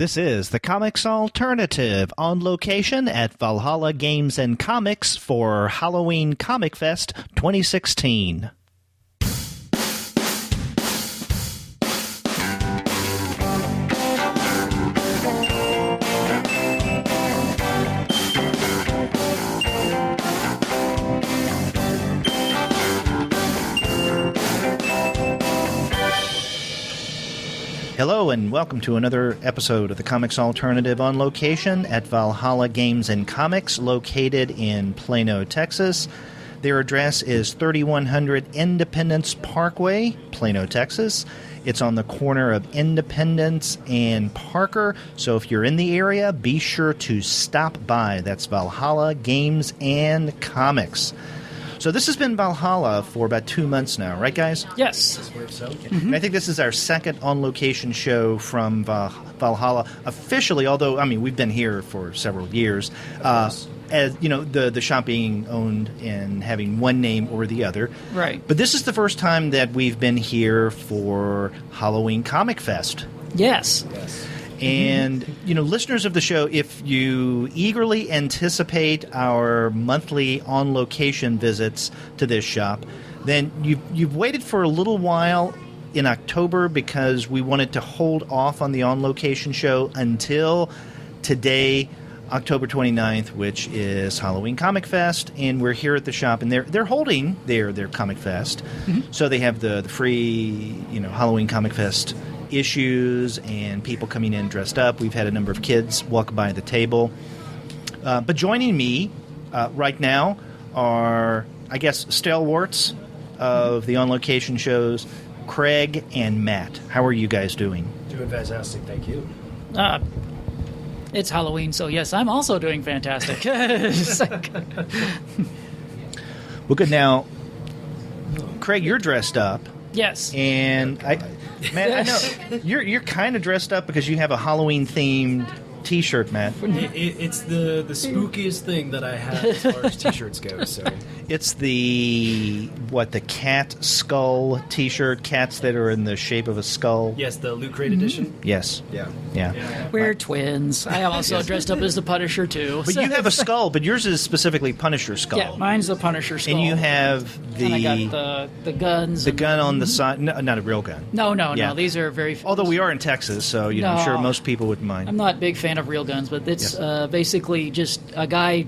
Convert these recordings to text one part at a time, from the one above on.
This is the Comics Alternative on location at Valhalla Games and Comics for Halloween ComicFest 2016. Hello and welcome to another episode of the Comics Alternative on location at Valhalla Games and Comics, located in Plano, Texas. Their address is 3100 Independence Parkway, Plano, Texas. It's on the corner of Independence and Parker, so if you're in the area, be sure to stop by. That's Valhalla Games and Comics. So this has been Valhalla for about 2 months now, right, guys? Yes. Mm-hmm. And I think this is our second on-location show from Valhalla officially, although, I mean, we've been here for several years. As you know, the shop being owned and having one name or the other. Right. But this is the first time that we've been here for Halloween ComicFest. Yes. And, you know, listeners of the show, if you eagerly anticipate our monthly on-location visits to this shop, then you've waited for a little while in October because we wanted to hold off on the on-location show until today, October 29th, which is Halloween ComicFest, and we're here at the shop, and they're holding their ComicFest. Mm-hmm. So they have the free, Halloween ComicFest issues and people coming in dressed up. We've had a number of kids walk by the table. But joining me right now are, I guess, stalwarts of the on-location shows, Craig and Matt. How are you guys doing? Doing fantastic, thank you. It's Halloween, so yes, I'm also doing fantastic. Well, good. Now, Craig, you're dressed up. Yes. And Matt, I know you're kind of dressed up because you have a Halloween-themed T-shirt, Matt. It's the spookiest thing that I have as far as T-shirts go. So it's the cat skull T-shirt, cats that are in the shape of a skull. Yes, the Loot Crate edition. Yes. Yeah. We're twins. I am also dressed up as the Punisher too. But you have a skull, but yours is specifically Punisher skull. Yeah, mine's the Punisher skull. And you have and I got the guns. The gun on the side. No, not a real gun. No. These are very. Although we are in Texas, so I'm sure most people wouldn't mind. I'm not a big fan of real guns, but it's basically just a guy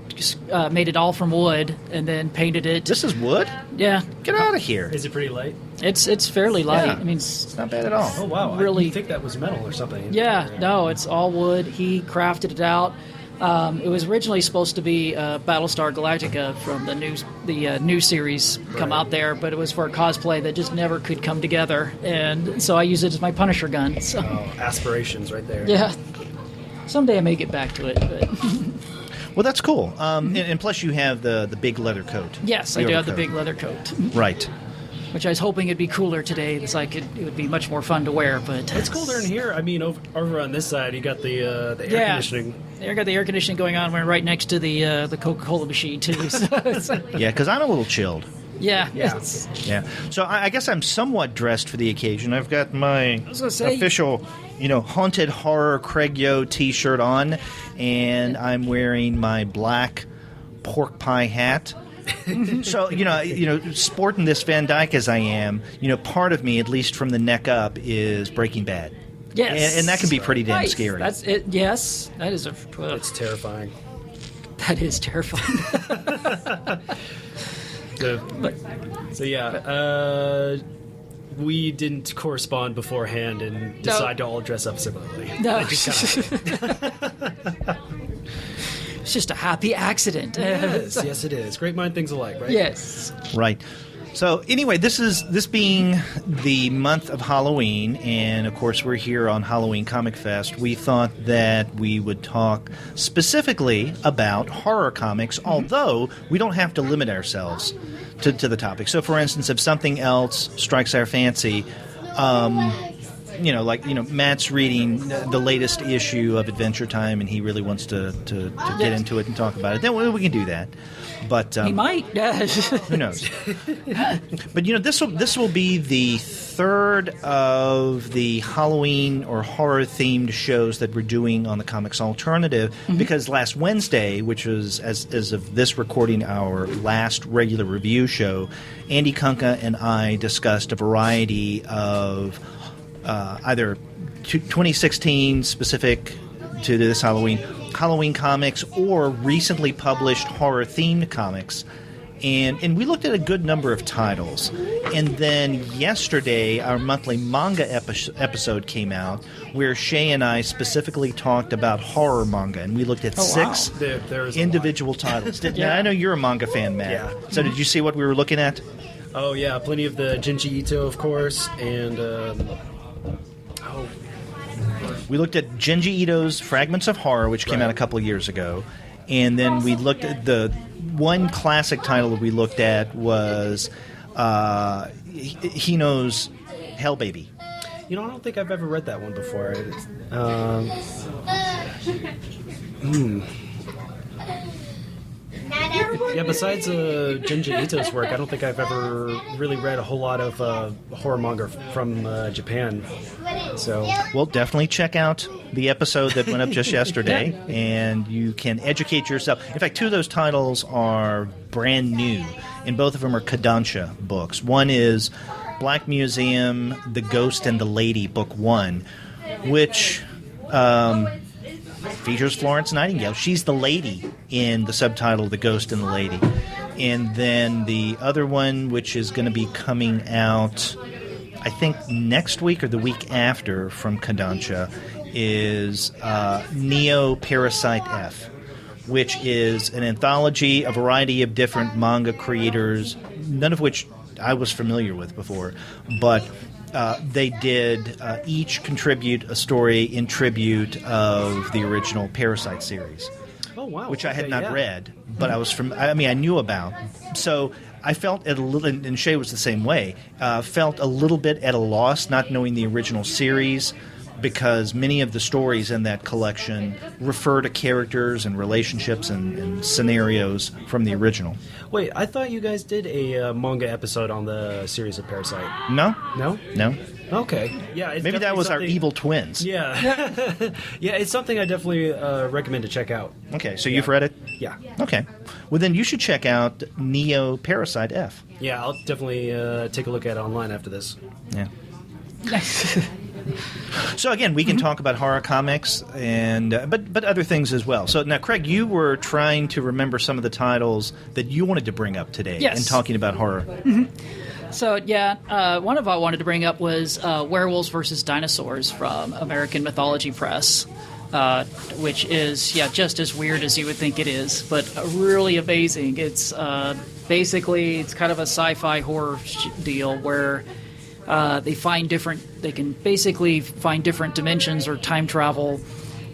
made it all from wood and then painted it. This is wood? Yeah. Get out of here. Is it pretty light? It's fairly light. Yeah. I mean, it's not bad at all. Oh wow! Really, I think that was metal or something. Yeah, no, it's all wood. He crafted it out. It was originally supposed to be Battlestar Galactica from the new series come out there, but it was for a cosplay that just never could come together, and so I use it as my Punisher gun. So. Oh, aspirations right there. Yeah. Someday I may get back to it, but. Well, that's cool. And plus you have the big leather coat. Yes, I do have the big leather coat. Right. Which I was hoping it'd be cooler today. It's like it would be much more fun to wear, but it's colder in here. I mean, over on this side, you got the air conditioning. I got the air conditioning going on. We're right next to the Coca-Cola machine too. So yeah, because I'm a little chilled. Yeah. So I guess I'm somewhat dressed for the occasion. I've got my official, haunted horror Craig Yo T-shirt on, and I'm wearing my black pork pie hat. So, sporting this Van Dyke as I am, part of me, at least from the neck up, is Breaking Bad. Yes. And that can be pretty damn nice. scary. That's it. Yes. That is It's terrifying. That is terrifying. We didn't correspond beforehand and decide to all dress up similarly. No. It's just a happy accident. Yes, it is. Great mind things alike, right? Yes. Right. So anyway, this being the month of Halloween, and of course we're here on Halloween ComicFest, we thought that we would talk specifically about horror comics, although we don't have to limit ourselves to the topic. So for instance, if something else strikes our fancy, Matt's reading the latest issue of Adventure Time, and he really wants to get into it and talk about it. Then we can do that. But he might. Who knows? But this will be the third of the Halloween or horror themed shows that we're doing on the Comics Alternative, because last Wednesday, which was as of this recording our last regular review show, Andy Kunka and I discussed a variety of either 2016 specific to this Halloween comics or recently published horror-themed comics. And we looked at a good number of titles. And then yesterday, our monthly manga episode came out where Shay and I specifically talked about horror manga. And we looked at six individual titles. Now, I know you're a manga fan, Matt. Yeah. So did you see what we were looking at? Oh, yeah. Plenty of the Junji Ito, of course. And, we looked at Junji Ito's Fragments of Horror, which came out a couple of years ago. And then we looked at the one classic title that we looked at was Hino's Hell Baby. I don't think I've ever read that one before. Yeah, besides Junji Ito's work, I don't think I've ever really read a whole lot of horror manga from Japan. So, well, definitely check out the episode that went up just yesterday, and you can educate yourself. In fact, two of those titles are brand new, and both of them are Kodansha books. One is Black Museum, The Ghost and the Lady, Book 1, which features Florence Nightingale. She's the lady in the subtitle The Ghost and the Lady. And then the other one, which is going to be coming out, I think, next week or the week after from Kodansha, is Neo Parasite F, which is an anthology, a variety of different manga creators, none of which I was familiar with before, but they did each contribute a story in tribute of the original Parasite series. Oh, wow. Which I had not read, but I knew about. So I felt a little, and Shay was the same way, felt a little bit at a loss not knowing the original series, because many of the stories in that collection refer to characters and relationships and scenarios from the original. Wait, I thought you guys did a manga episode on the series of Parasite. No. No? No. Okay. Yeah. It's maybe that was our evil twins. Yeah. Yeah, it's something I definitely recommend to check out. Okay, so you've read it? Yeah. Okay. Well, then you should check out Neo Parasite F. Yeah, I'll definitely take a look at it online after this. Yeah. So again, we can talk about horror comics and but other things as well. So now, Craig, you were trying to remember some of the titles that you wanted to bring up today in talking about horror. Mm-hmm. So one of I wanted to bring up was Werewolves versus Dinosaurs from American Mythology Press, which is just as weird as you would think it is, but really amazing. It's basically it's kind of a sci-fi horror deal where they can basically find different dimensions or time travel,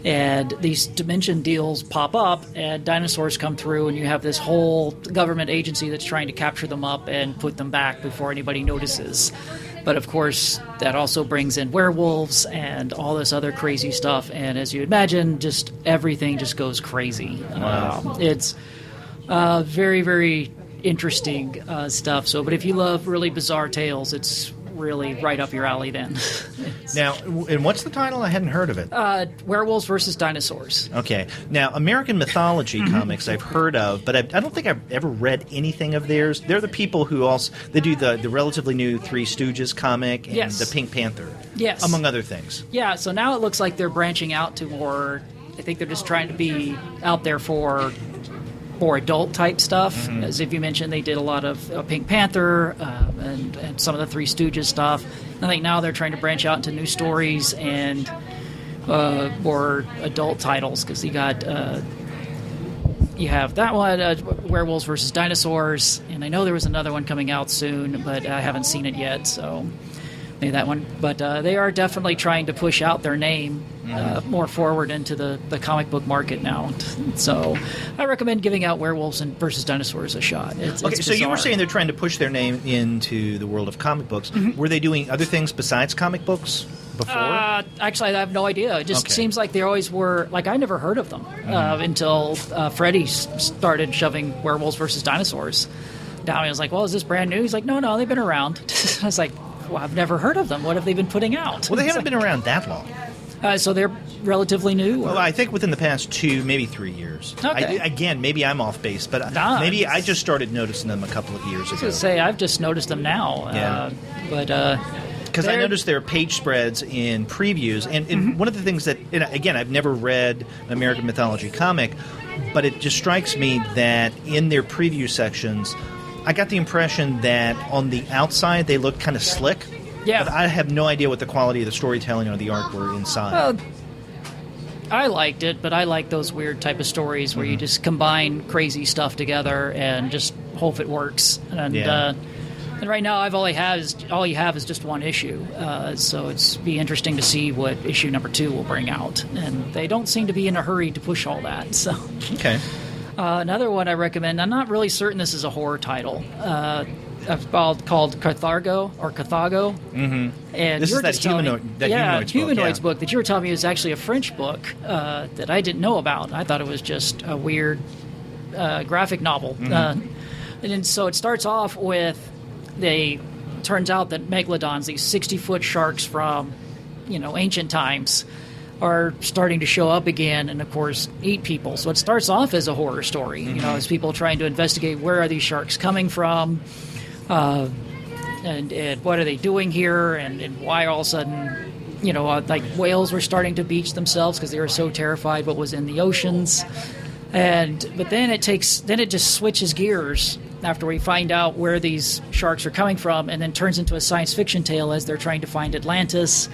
and these dimension deals pop up, and dinosaurs come through, and you have this whole government agency that's trying to capture them up and put them back before anybody notices. But of course, that also brings in werewolves and all this other crazy stuff, and as you imagine, just everything just goes crazy. Wow. It's very, very interesting stuff. So, but if you love really bizarre tales, it's really right up your alley then. Now, and what's the title? I hadn't heard of it. Werewolves versus Dinosaurs. Okay. Now, American Mythology Comics I've heard of, but I don't think I've ever read anything of theirs. They're the people who also they do the relatively new Three Stooges comic and the Pink Panther. Yes. Among other things. Yeah, so now it looks like they're branching out to more, I think they're just trying to be out there for more adult type stuff. Mm-hmm. As if you mentioned, they did a lot of Pink Panther and some of the Three Stooges stuff. I think now they're trying to branch out into new stories and more adult titles, because you have that one, Werewolves versus Dinosaurs, and I know there was another one coming out soon, but I haven't seen it yet. So, made that one. But they are definitely trying to push out their name more forward into the comic book market now. So I recommend giving out Werewolves versus Dinosaurs a shot. It's so you were bizarre. saying they're trying to push their name into the world of comic books. Were they doing other things besides comic books before? Actually, I have no idea. It just Okay. seems like they always were. Like, I never heard of them until Freddie started shoving Werewolves versus Dinosaurs down. I was like, well, is this brand new? He's like, no, they've been around. I was like, well, I've never heard of them. What have they been putting out? Well, they haven't been around that long. So they're relatively new? Or? Well, I think within the past 2, maybe 3 years. Okay. Again, maybe I'm off base, but Nah, maybe I just started noticing them a couple of years I was ago. going to say, I've just noticed them now. Yeah. Because I noticed their page spreads in previews, and one of the things that, and again, I've never read an American Mythology comic, but it just strikes me that in their preview sections, I got the impression that on the outside they looked kind of slick. Yeah. But I have no idea what the quality of the storytelling or the art were inside. Well, I liked it, but I like those weird type of stories where you just combine crazy stuff together and just hope it works. And and right now, all you have is just one issue. So it's be interesting to see what issue number 2 will bring out. And they don't seem to be in a hurry to push all that. So Okay. another one I recommend. I'm not really certain this is a horror title. Called Carthago. Mm-hmm. And This you is were that just telling me- Humanoids book, book that you were telling me is actually a French book that I didn't know about. I thought it was just a weird graphic novel. And then, so it starts off with turns out that megalodons, these 60-foot sharks from ancient times, are starting to show up again and, of course, eat people. So it starts off as a horror story, as people trying to investigate where are these sharks coming from, and what are they doing here, and why all of a sudden, like whales were starting to beach themselves because they were so terrified what was in the oceans. But then it just switches gears after we find out where these sharks are coming from, and then turns into a science fiction tale as they're trying to find Atlantis.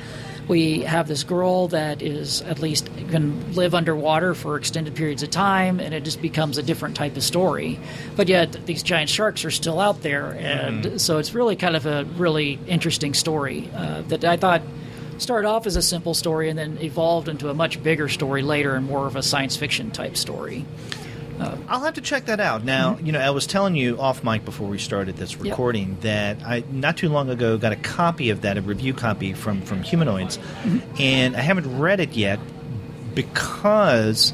We have this girl that is at least can live underwater for extended periods of time, and it just becomes a different type of story. But yet these giant sharks are still out there, and so it's really kind of a really interesting story that I thought started off as a simple story and then evolved into a much bigger story later and more of a science fiction type story. I'll have to check that out. Now, I was telling you off mic before we started this recording that I, not too long ago, got a copy of that, a review copy from Humanoids, and I haven't read it yet because,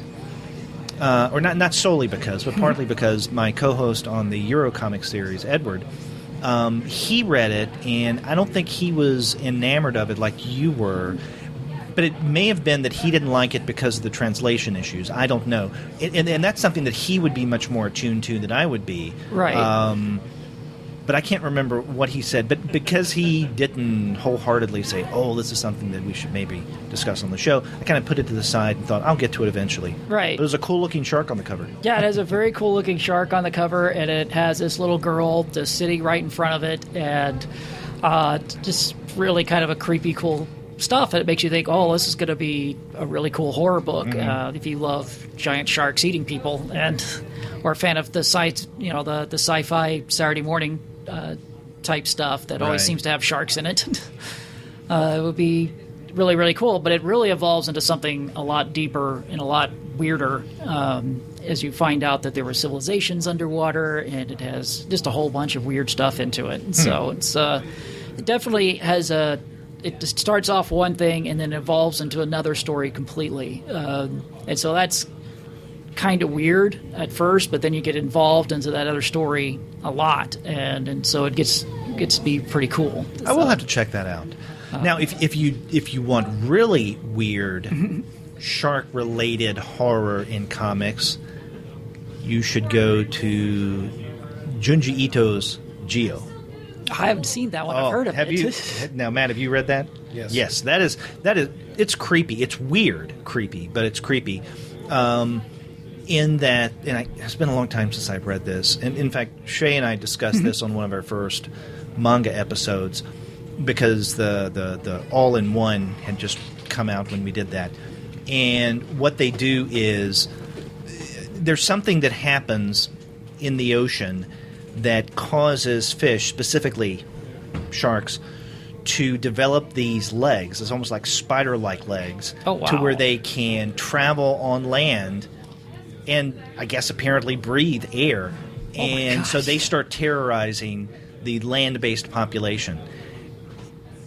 or not solely because, but partly because my co-host on the Eurocomic series, Edward, he read it, and I don't think he was enamored of it like you were. But it may have been that he didn't like it because of the translation issues. I don't know. And that's something that he would be much more attuned to than I would be. Right. But I can't remember what he said. But because he didn't wholeheartedly say, oh, this is something that we should maybe discuss on the show, I kind of put it to the side and thought, I'll get to it eventually. Right. But there's a cool-looking shark on the cover. Yeah, it has a very cool-looking shark on the cover, and it has this little girl just sitting right in front of it, and just really kind of a creepy, cool stuff. It makes you think, oh, this is going to be a really cool horror book if you love giant sharks eating people, or a fan of the the sci-fi Saturday morning type stuff that always seems to have sharks in it. It would be really, really cool, but it really evolves into something a lot deeper and a lot weirder as you find out that there were civilizations underwater, and it has just a whole bunch of weird stuff into it. So it definitely has it just starts off one thing and then evolves into another story completely. And so that's kind of weird at first, but then you get involved into that other story a lot, and so it gets to be pretty cool. I will have to check that out. Now, if you want really weird shark-related horror in comics, you should go to Junji Ito's Geo. I haven't seen that one. I've heard of it. Now, Matt, have you read that? Yes. Yes, that is. It's creepy. It's weird creepy, but it's creepy. In that, and it's been a long time since I've read this. And in fact, Shay and I discussed this on one of our first manga episodes because the all-in-one had just come out when we did that. And what they do is there's something that happens in the ocean that causes fish, specifically sharks, to develop these legs. It's almost like spider-like legs. Oh, wow. To where they can travel on land and, I guess, apparently breathe air. And so they start terrorizing the land-based population.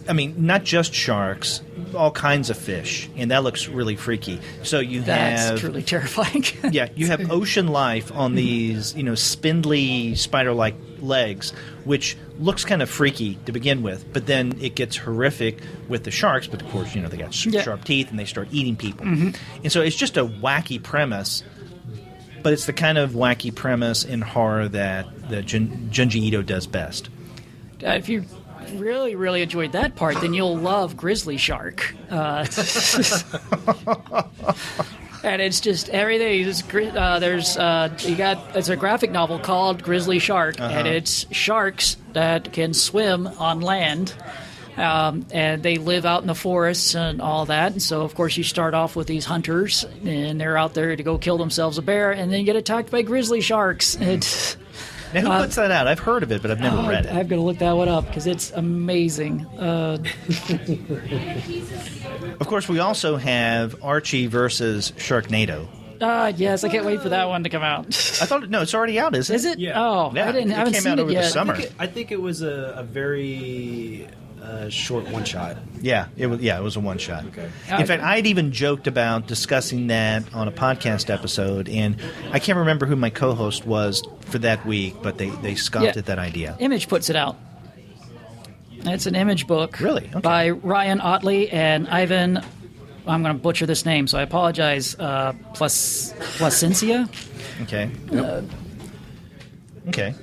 I mean, not just sharks, all kinds of fish, and that looks really freaky. So That's truly terrifying. Yeah, you have ocean life on these, spindly spider-like legs, which looks kind of freaky to begin with, but then it gets horrific with the sharks. But of course, they got sharp teeth and they start eating people. And so it's just a wacky premise, but it's the kind of wacky premise in horror that Junji Ito does best. If you really, really enjoyed that part, then you'll love Grizzly Shark. And it's just everything. It's a graphic novel called Grizzly Shark, and it's sharks that can swim on land. And they live out in the forests and all that. And so, of course, you start off with these hunters, and they're out there to go kill themselves a bear, and then you get attacked by grizzly sharks. Now, who puts that out? I've heard of it, but I've never read it. I'm going to look that one up because it's amazing. Of course, we also have Archie versus Sharknado. Yes, I can't wait for that one to come out. I thought, it's already out, isn't it? Is it? Yeah. Oh, Yeah, I haven't came seen out it over yet. the summer. I think it was a very short one-shot. Yeah, it was a one-shot. Okay. In fact, I'd even joked about discussing that on a podcast episode, and I can't remember who my co-host was for that week, but they scoffed at that idea. Image puts it out. It's an Image book. Really? Okay. By Ryan Otley and Ivan, I'm going to butcher this name, so I apologize, Placencia. Okay. Okay.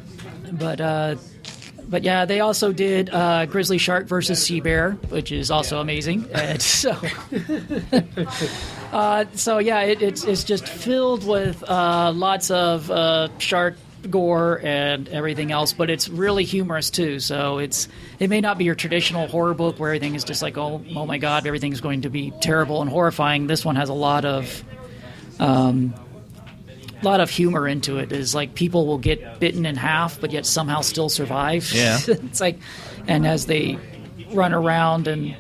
But yeah, they also did Grizzly Shark versus Sea Bear, which is also amazing. And so it's just filled with lots of shark gore and everything else, but it's really humorous too. So it may not be your traditional horror book where everything is just like, oh my God, everything's going to be terrible and horrifying. This one has a lot of humor into it. Is like people will get bitten in half but yet somehow still survive. Yeah. It's like, and as they run around and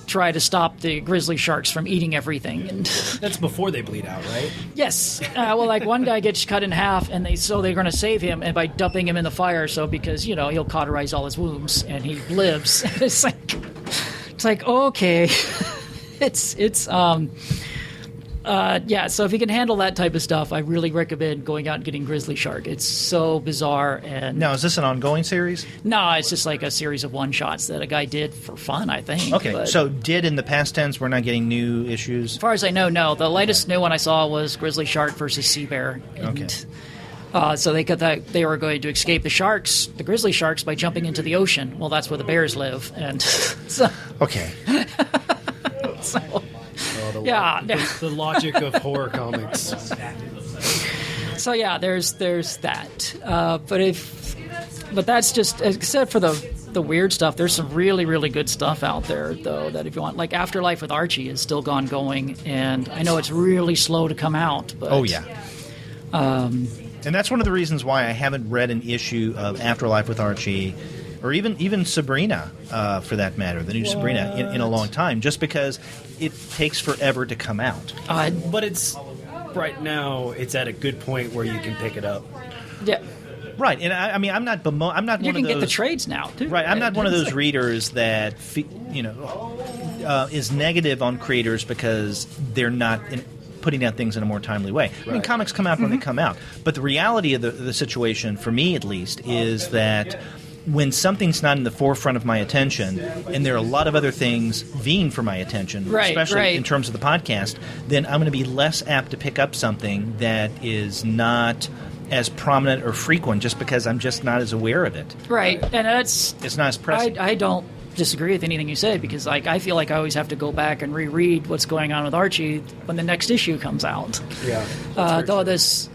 try to stop the grizzly sharks from eating everything. And That's before they bleed out, right? yes. Well, like one guy gets cut in half and they're going to save him and by dumping him in the fire, so because he'll cauterize all his wounds and he lives. It's like okay. So if you can handle that type of stuff, I really recommend going out and getting Grizzly Shark. It's so bizarre. And Now, is this an ongoing series? no, it's just like a series of one-shots that a guy did for fun, I think. Okay, But so did in the past tense, we're not getting new issues? as far as I know, no. The latest new one I saw was Grizzly Shark versus Sea Bear. And, so they were going to escape the grizzly sharks, by jumping into the ocean. Well, that's where the bears live. And so... Okay. The logic of horror comics. So yeah, there's that. But that's just, except for the weird stuff. There's some really, really good stuff out there though. That if you want, like Afterlife with Archie is still going, and I know it's really slow to come out. But, Oh yeah. And that's one of the reasons why I haven't read an issue of Afterlife with Archie, or even Sabrina, for that matter, the new Sabrina, in a long time, just because it takes forever to come out. But it's right now. It's at a good point where you can pick it up. Yeah. Right, and I'm not You one of can those. get the trades now too. Right, I'm not one of those readers that is negative on creators because they're not putting out things in a more timely way. I mean, comics come out when they come out, but the reality of the situation, for me at least, is that when something's not in the forefront of my attention, and there are a lot of other things vying for my attention, especially in terms of the podcast, then I'm going to be less apt to pick up something that is not as prominent or frequent, just because I'm just not as aware of it. Right, and it's not as pressing. I don't disagree with anything you say, because I feel like I always have to go back and reread what's going on with Archie when the next issue comes out. Yeah. Though this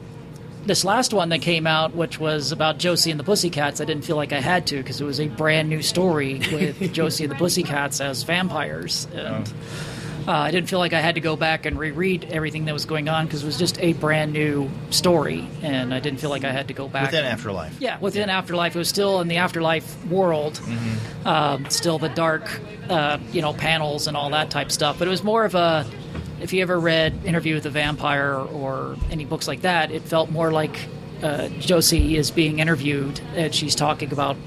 last one that came out, which was about Josie and the Pussycats, I didn't feel like I had to, because it was a brand new story with Josie and the Pussycats as vampires. And I didn't feel like I had to go back and reread everything that was going on because it was just a brand new story, and I didn't feel like I had to go back. Within Afterlife. Yeah, within Afterlife. It was still in the Afterlife world, still the dark, panels and all that type stuff. But it was more of a, if you ever read Interview with the Vampire or any books like that, it felt more like Josie is being interviewed, and she's talking about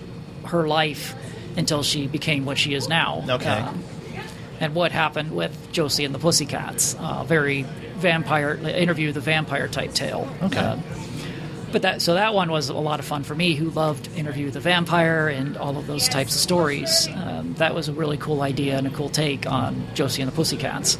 her life until she became what she is now. Okay. And what happened with Josie and the Pussycats. Very vampire, Interview with the Vampire type tale. Okay. But that one was a lot of fun for me, who loved Interview with the Vampire and all of those types of stories. That was a really cool idea and a cool take on Josie and the Pussycats.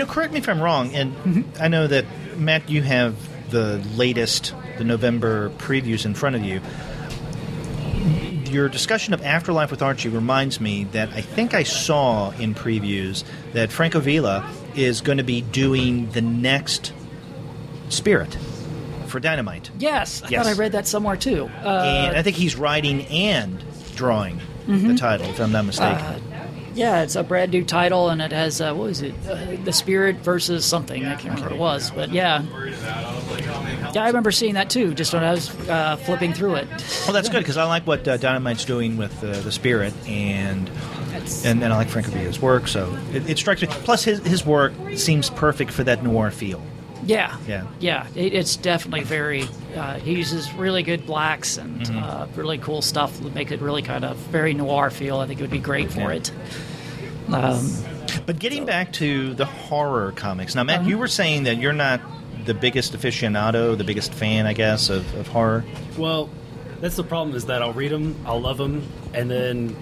Correct me if I'm wrong, and I know that, Matt, you have the November previews in front of you. Your discussion of Afterlife with Archie reminds me that I think I saw in previews that Franco Villa is going to be doing the next Spirit for Dynamite. Yes, I thought I read that somewhere too. And I think he's writing and drawing the title, if I'm not mistaken. Yeah, it's a brand new title, and it has, what was it? The Spirit versus something. I can't remember what it was, but yeah. Yeah, I remember seeing that too, just when I was flipping through it. Well, that's good, because I like what Dynamite's doing with the Spirit, and I like Franco Villa's work, so it strikes me. Plus, his work seems perfect for that noir feel. Yeah. Yeah. Yeah, it's definitely very... he uses really good blacks and really cool stuff that make it really kind of very noir feel. I think it would be great for it. But getting back to the horror comics. Now, Matt, you were saying that you're not the biggest aficionado, the biggest fan, I guess, of horror. Well, that's the problem, is that I'll read them, I'll love them, and then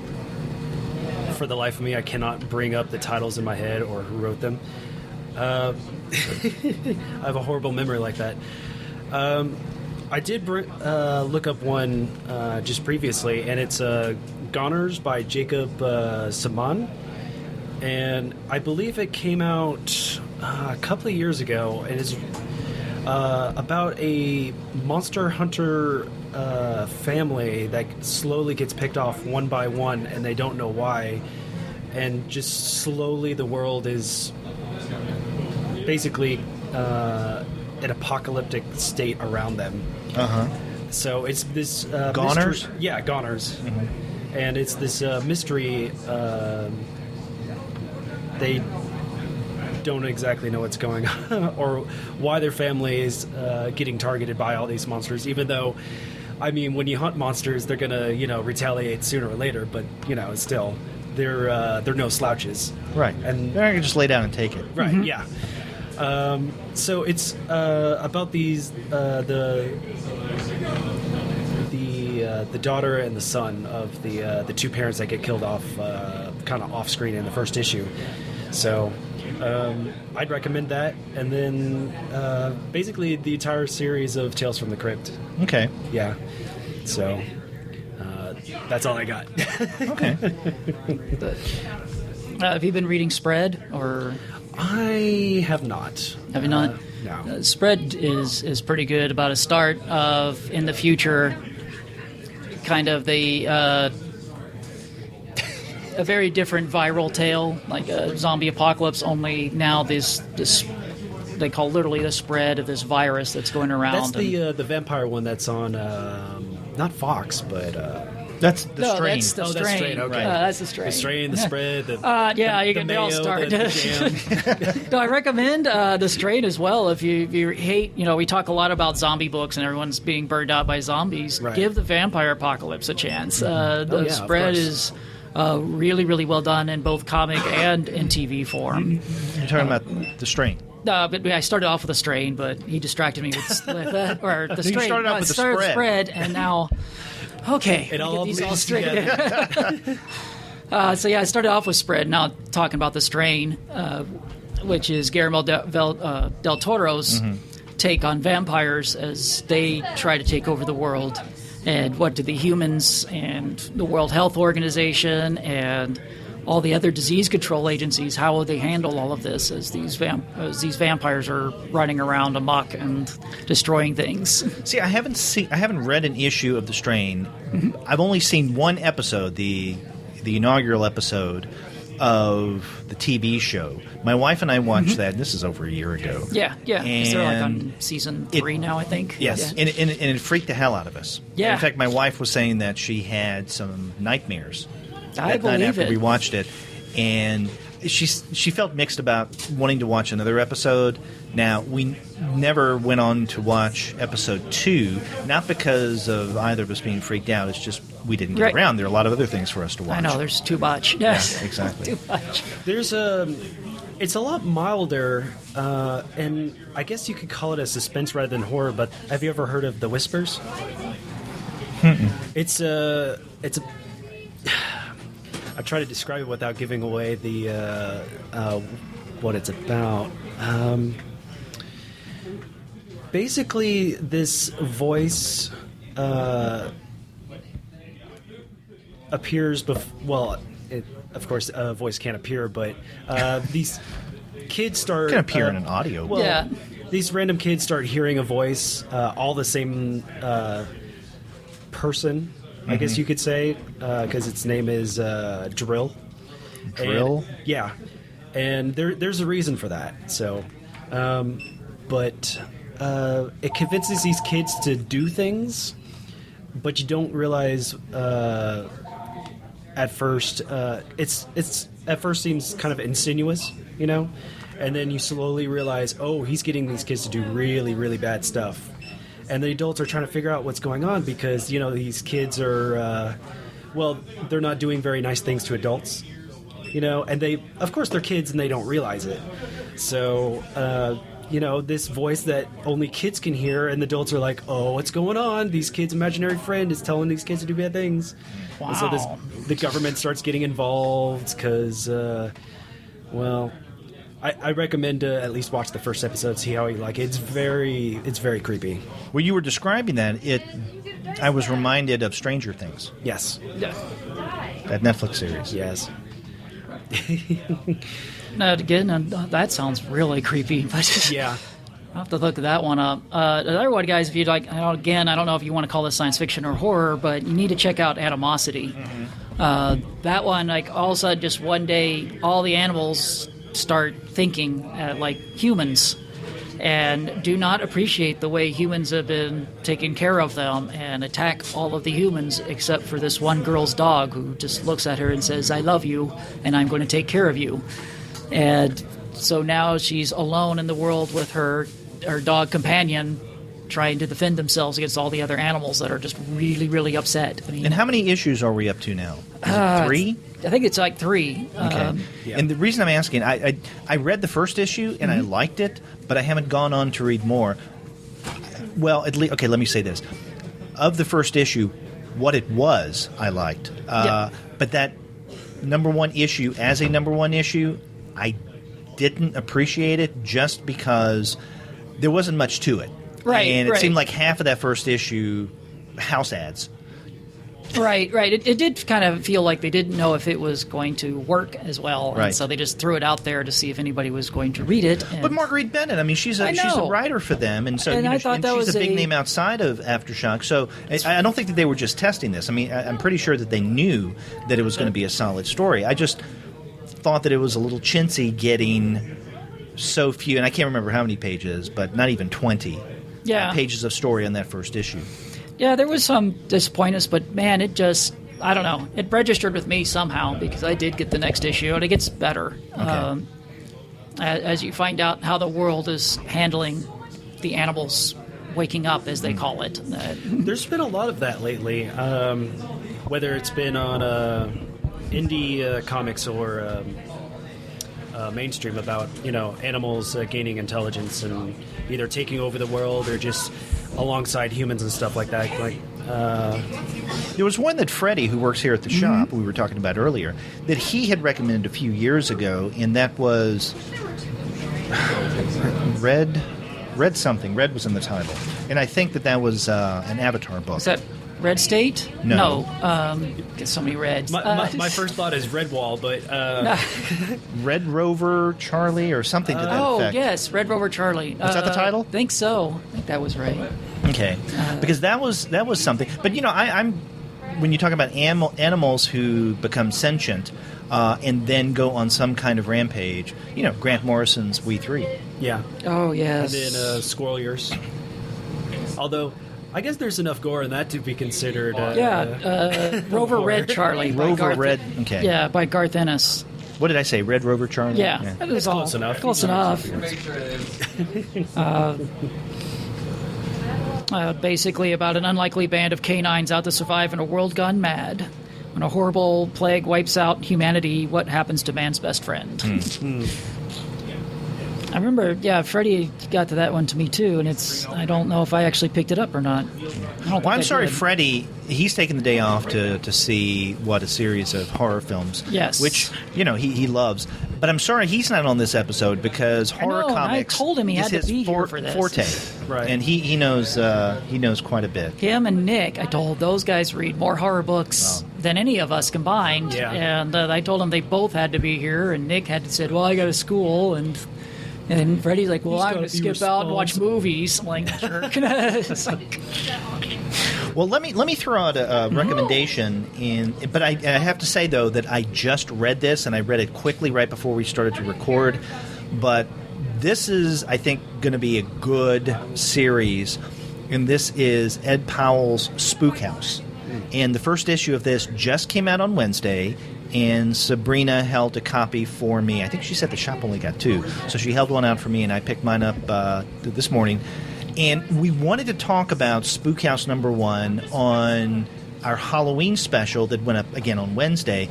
for the life of me, I cannot bring up the titles in my head or who wrote them. I have a horrible memory like that. I did look up one just previously, and it's Goners by Jacob Saman, and I believe it came out a couple of years ago, and it's about a monster hunter family that slowly gets picked off one by one, and they don't know why, and just slowly the world is basically an apocalyptic state around them. So it's this Goners? Mystery, yeah, Goners. And it's this mystery. They don't exactly know what's going on or why their family is getting targeted by all these monsters, even though, I mean, when you hunt monsters, they're gonna, retaliate sooner or later, but, still, they're no slouches. Right. And they're not going to just lay down and take it. Right, yeah. So it's about these the daughter and the son of the two parents that get killed off kind of off screen in the first issue. So I'd recommend that, and then basically the entire series of Tales from the Crypt. Okay. Yeah. So that's all I got. Okay. Have you been reading Spread, or? I have not. Have you not? No. Spread is pretty good, about a start of, in the future, kind of a very different viral tale, like a zombie apocalypse, only now this they call literally the spread of this virus that's going around. That's the vampire one that's on, not Fox, but... That's the Strain. That's the Strain. Strain. That's Strain, okay. That's the Strain. The Strain, the Spread, the they all mayo, start. the jam. No, I recommend the Strain as well. If you hate, we talk a lot about zombie books and everyone's being burned out by zombies. Right. Give the vampire apocalypse a chance. The yeah, Spread is really, really well done in both comic and in TV form. You're talking about the Strain. But I started off with a Strain, but he distracted me with that, or the Strain. You started off with the Spread, and now. Okay, it all bleeds together. So yeah, I started off with Spread. Now talking about the Strain, which is Guillermo del Toro's take on vampires as they try to take over the world, And what do the humans and the World Health Organization and all the other disease control agencies, how will they handle all of this as these vampires are running around amok and destroying things? See, I haven't read an issue of The Strain. I've only seen one episode, the inaugural episode of the TV show. My wife and I watched that, and this is over a year ago. Yeah. And they're like on season 3 now, I think. Yes, Yeah. and it freaked the hell out of us. Yeah. In fact, my wife was saying that she had some nightmares I that night believe after it. we watched it, and she felt mixed about wanting to watch another episode. Now, we never went on to watch episode 2, not because of either of us being freaked out. It's just we didn't get Right. around. There are a lot of other things for us to watch. I know, there's too much. Yes. Yeah, exactly. Too much. It's a lot milder, and I guess you could call it a suspense rather than horror. But have you ever heard of The Whispers? It's a. I try to describe it without giving away the what it's about. Basically, this voice appears. Of course, a voice can't appear, but these kids start. It can appear in an audio. Well, Yeah. These random kids start hearing a voice, all the same person, I guess you could say, because its name is Drill. Drill? And, yeah, and there's a reason for that. So, but it convinces these kids to do things, but you don't realize at first. It's at first seems kind of insinuous, you know, and then you slowly realize, oh, he's getting these kids to do really, really bad stuff. And the adults are trying to figure out what's going on because, you know, these kids are, they're not doing very nice things to adults, you know, and of course, they're kids and they don't realize it. So, you know, this voice that only kids can hear, and the adults are like, oh, what's going on? These kids' imaginary friend is telling these kids to do bad things. Wow. And so the government starts getting involved because, I recommend to at least watch the first episode, see how you like it. It's very creepy. When you were describing that, I was reminded of Stranger Things, Yes. Yeah. that Netflix series. Yes. No, again, that sounds really creepy. But Yeah. I'll have to look that one up. The other one, guys, if you'd like, again, I don't know if you want to call this science fiction or horror, but you need to check out Animosity. That one, like, all of a sudden, just one day, all the animals start thinking like humans and do not appreciate the way humans have been taking care of them and attack all of the humans except for this one girl's dog who just looks at her and says, I love you and I'm going to take care of you. And so now she's alone in the world with her dog companion trying to defend themselves against all the other animals that are just really, really upset. I mean, And how many issues are we up to now? Is it 3? I think it's like 3. Okay. Yeah. And the reason I'm asking, I read the first issue and I liked it, but I haven't gone on to read more. Well, at least, okay, let me say this. Of the first issue, what it was, I liked. But that number one issue, as a number one issue, I didn't appreciate it just because there wasn't much to it. Right, And it right. seemed like half of that first issue, house ads. Right. It did kind of feel like they didn't know if it was going to work as well, Right. and so they just threw it out there to see if anybody was going to read it. And But Marguerite Bennett, I mean, she's a writer for them, and so And I thought that she's was a big a- name outside of Aftershock. So I don't think that they were just testing this. I mean, I'm pretty sure that they knew that it was going to be a solid story. I just thought that it was a little chintzy getting so few, and I can't remember how many pages, but not even 20 pages of story on that first issue. Yeah, there was some disappointments, but man, it just, I don't know, it registered with me somehow because I did get the next issue, and it gets better as you find out how the world is handling the animals waking up, as they call it. There's been a lot of that lately, whether it's been on indie comics or mainstream about, you know, animals gaining intelligence and either taking over the world or just alongside humans and stuff like that. Like There was one that Freddie, who works here at the shop, we were talking about earlier, that he had recommended a few years ago, and that was Red something. Red was in the title. And I think that was an Avatar book. Is that Red State? No. Get so many reds. My first thought is Redwall, but Red Rover Charlie or something to that effect. Yes, Red Rover Charlie. Was that the title? I think so. I think that was right. Okay, because that was something. But I'm when you talk about animals who become sentient and then go on some kind of rampage. Grant Morrison's We Three. yeah. Oh, yes. And then Squirrel Ears. Although, I guess there's enough gore in that to be considered. Rover Red Charlie. by Rover Garth, Red. Okay. Yeah, by Garth Ennis. What did I say? Red Rover Charlie. Yeah, that was all close enough. Close enough. Basically about an unlikely band of canines out to survive in a world gone mad. When a horrible plague wipes out humanity, what happens to man's best friend? I remember, Freddie got to that one to me too, and I don't know if I actually picked it up or not. Well, I'm sorry, Freddie. He's taken the day off to see a series of horror films. Yes, which he loves. But I'm sorry he's not on this episode because horror comics. I told him he had to be here for this. Forte, right? And he knows quite a bit. Him and Nick, I told those guys read more horror books than any of us combined. Yeah. And I told them they both had to be here, and Nick had to say, "Well, I got to school," and Freddie's like, "Well, I'm going to skip out and watch movies." I'm like, jerk. Well, let me throw out a recommendation, but I have to say though that I just read this and I read it quickly right before we started to record. But this is, I think, going to be a good series, and this is Ed Powell's Spook House. And the first issue of this just came out on Wednesday. And Sabrina held a copy for me. I think she said the shop only got 2. So she held one out for me, and I picked mine up this morning. And we wanted to talk about Spook House #1 on our Halloween special that went up again on Wednesday.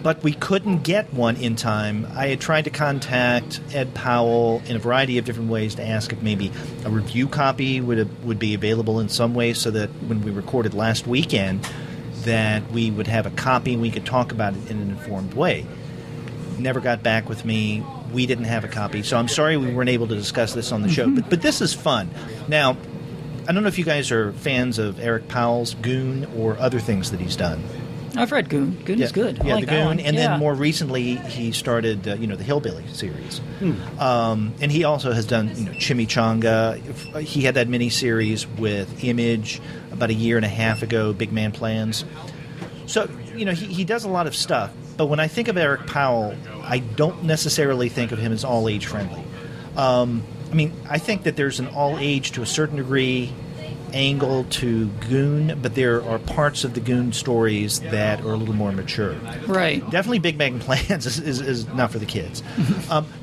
But we couldn't get one in time. I had tried to contact Ed Powell in a variety of different ways to ask if maybe a review copy would be available in some way so that when we recorded last weekend that we would have a copy and we could talk about it in an informed way. Never got back with me. We didn't have a copy, so I'm sorry we weren't able to discuss this on the show. But this is fun. Now, I don't know if you guys are fans of Eric Powell's Goon or other things that he's done. I've read Goon. Goon is good. I like the that Goon, one. and then more recently he started, the Hillbilly series, and he also has done, Chimichanga. He had that mini-series with Image about a year and a half ago, Big Man Plans. So, he does a lot of stuff. But when I think of Eric Powell, I don't necessarily think of him as all-age friendly. I think that there's an all-age to a certain degree angle to Goon, but there are parts of the Goon stories that are a little more mature. Right. Definitely Big Bang Plans is not for the kids.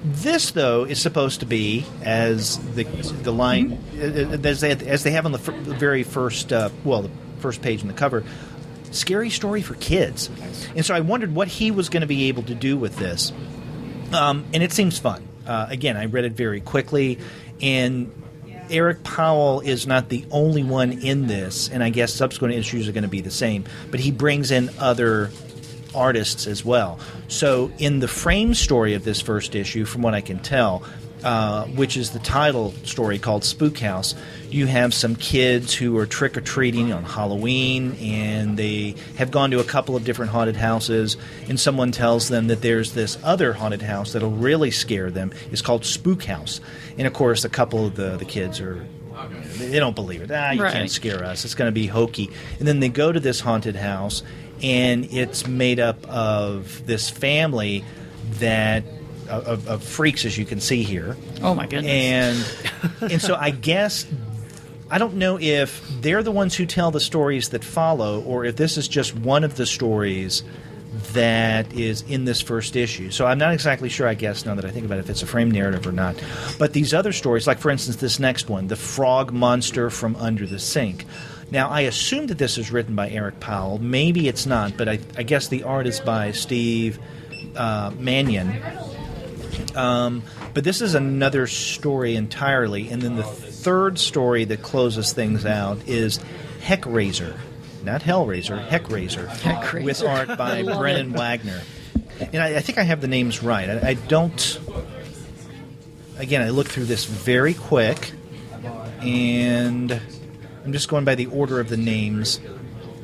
This, though, is supposed to be, as the line, as they have on the very first, the first page in the cover, scary story for kids. And so I wondered what he was going to be able to do with this. And it seems fun. Again, I read it very quickly, and Eric Powell is not the only one in this, and I guess subsequent issues are going to be the same, but he brings in other artists as well. So in the frame story of this first issue, from what I can tell, which is the title story called Spook House, you have some kids who are trick-or-treating on Halloween, and they have gone to a couple of different haunted houses, and someone tells them that there's this other haunted house that'll really scare them. It's called Spook House. And, of course, a couple of the kids they don't believe it. You can't scare us. It's going to be hokey. And then they go to this haunted house, and it's made up of this family that of freaks, as you can see here. Oh, my goodness. And so I guess, I don't know if they're the ones who tell the stories that follow, or if this is just one of the stories that is in this first issue. So I'm not exactly sure, I guess, now that I think about it, if it's a frame narrative or not. But these other stories, like, for instance, this next one, The Frog Monster from Under the Sink. Now, I assume that this is written by Eric Powell. Maybe it's not, but I guess the art is by Steve Mannion. But this is another story entirely. And then the third story that closes things out is Heckraiser. Not Hellraiser, Heckraiser. With art by Brennan Wagner. And I think I have the names right. I don't... Again, I looked through this very quick, and I'm just going by the order of the names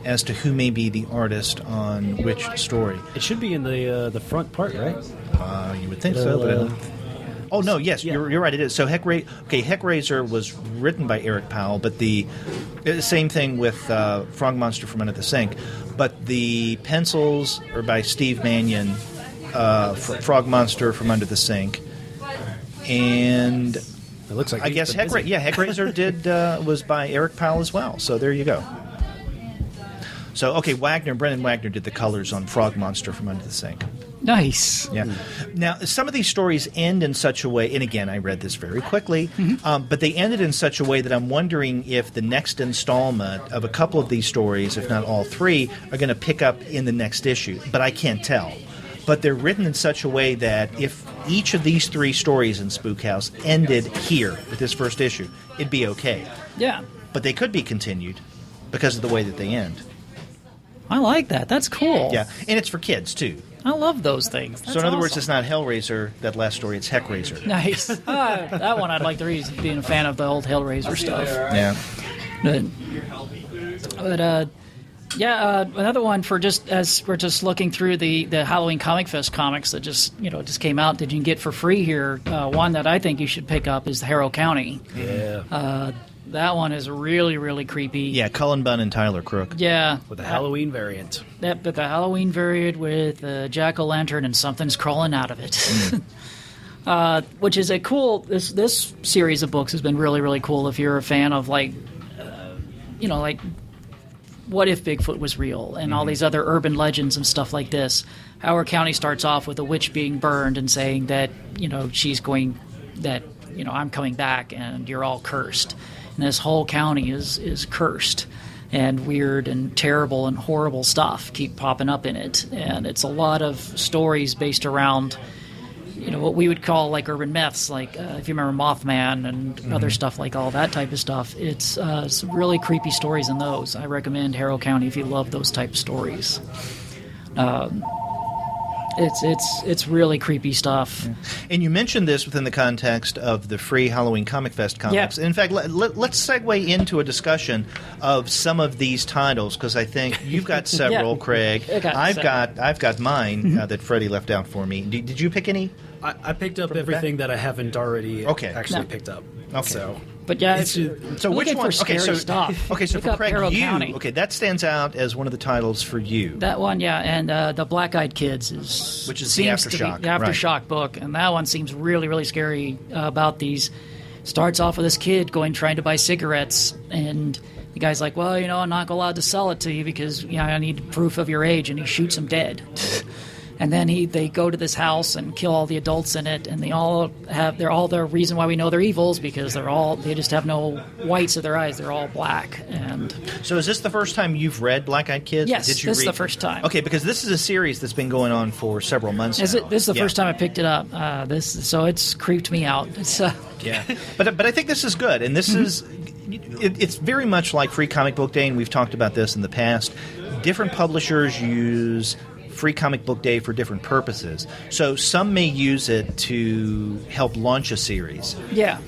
as to who may be the artist on which story. It should be in the front part, right? You would think so, but I don't. Oh no! Yes, Yeah. you're right. It is. So Heckraiser was written by Eric Powell, but the same thing with Frog Monster from Under the Sink. But the pencils are by Steve Mannion, Frog Monster from Under the Sink, and It looks like I guess Heckraiser was by Eric Powell as well. So there you go. So Brendan Wagner did the colors on Frog Monster from Under the Sink. Nice. Yeah. Now, some of these stories end in such a way, and again, I read this very quickly, but they ended in such a way that I'm wondering if the next installment of a couple of these stories, if not all three, are going to pick up in the next issue. But I can't tell. But they're written in such a way that if each of these three stories in Spook House ended here with this first issue, it'd be okay. Yeah. But they could be continued because of the way that they end. I like that. That's cool. Yeah, and it's for kids, too. I love those things. So in other words, it's not Hellraiser, that last story, it's Heckraiser. Nice. That one I'd like to read, being a fan of the old Hellraiser stuff. Yeah. Another one for just as we're just looking through the Halloween ComicFest comics that just came out that you can get for free here. One that I think you should pick up is Harrow County. Yeah. That one is really, really creepy. Yeah, Cullen Bunn and Tyler Crook. Yeah. With the Halloween variant. But the Halloween variant with a jack-o'-lantern and something's crawling out of it. Which is a cool... This series of books has been really, really cool if you're a fan of, what if Bigfoot was real and all these other urban legends and stuff like this. Howard County starts off with a witch being burned and saying that, I'm coming back and you're all cursed. And this whole county is cursed, and weird and terrible and horrible stuff keep popping up in it. And it's a lot of stories based around, what we would call like urban myths, like if you remember Mothman and other stuff like all that type of stuff. It's some really creepy stories in those. I recommend Harrow County if you love those type of stories. It's really creepy stuff. Yeah. And you mentioned this within the context of the free Halloween ComicFest comics. Yeah. In fact, let's segue into a discussion of some of these titles, because I think you've got several, Craig. I've got mine that Freddie left out for me. Did you pick any? I picked up everything that I haven't already actually picked up. Okay. So. But yeah, so which one? For scary stuff. Okay, so Pick for up Craig, Harrow County. that stands out as one of the titles for you. That one, yeah, and the Black Eyed Kids is the Aftershock, the Aftershock book, and that one seems really, really scary. About these, starts off with this kid trying to buy cigarettes, and the guy's like, "Well, I'm not allowed to sell it to you because I need proof of your age," and he shoots him dead. And then they go to this house and kill all the adults in it, and they're all the reason why we know they're evils because they just have no whites of their eyes. They're all black. And so is this the first time you've read Black Eyed Kids? Yes, this is the first time. Okay, because this is a series that's been going on for several months now. This is the first time I picked it up. So it's creeped me out. Yeah, but I think this is good, and this is it's very much like Free Comic Book Day, and we've talked about this in the past. Different publishers use Free Comic Book Day for different purposes. So some may use it to help launch a series. Yeah.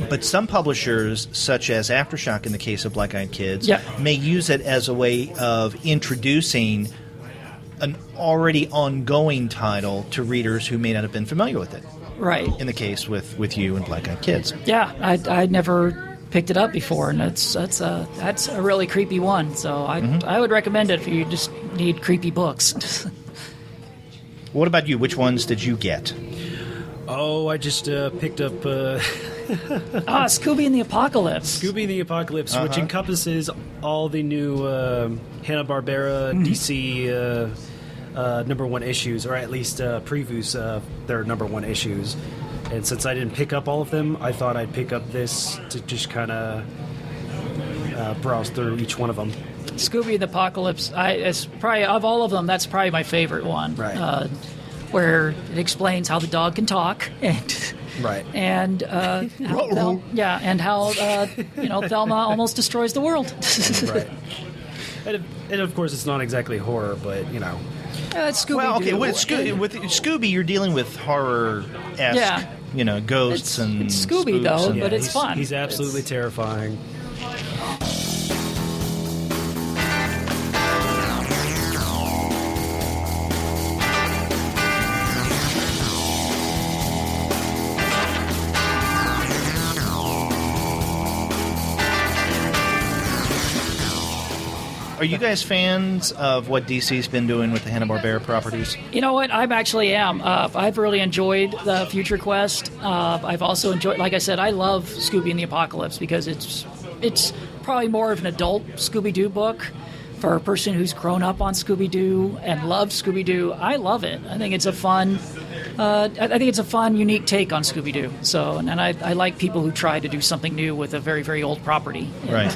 But some publishers, such as Aftershock in the case of Black Eyed Kids, may use it as a way of introducing an already ongoing title to readers who may not have been familiar with it. Right. In the case with you and Black Eyed Kids. Yeah, I'd never picked it up before, and that's a really creepy one. So I would recommend it if you just need creepy books. What about you? Which ones did you get? Oh, I just picked up Scooby and the Apocalypse. Scooby and the Apocalypse, which encompasses all the new Hanna-Barbera DC #1 issues, or at least previews of their #1 issues. And since I didn't pick up all of them, I thought I'd pick up this to just kind of browse through each one of them. Scooby and the Apocalypse, it's probably, of all of them, that's probably my favorite one. Right. Where it explains how the dog can talk, and right, and how Thelma almost destroys the world. Right. And of course, it's not exactly horror, but it's Scooby. Well, okay, with Scooby, you're dealing with horror-esque, ghosts it's and Scooby spooks though, and, but it's fun. He's absolutely terrifying. Are you guys fans of what DC's been doing with the Hanna-Barbera properties? You know what? I actually am. I've really enjoyed the Future Quest. I've also enjoyed, like I said, I love Scooby and the Apocalypse because it's probably more of an adult Scooby-Doo book. For a person who's grown up on Scooby-Doo and loved Scooby-Doo, I love it. I think it's a fun, unique take on Scooby-Doo. So, and I like people who try to do something new with a very, very old property. Right.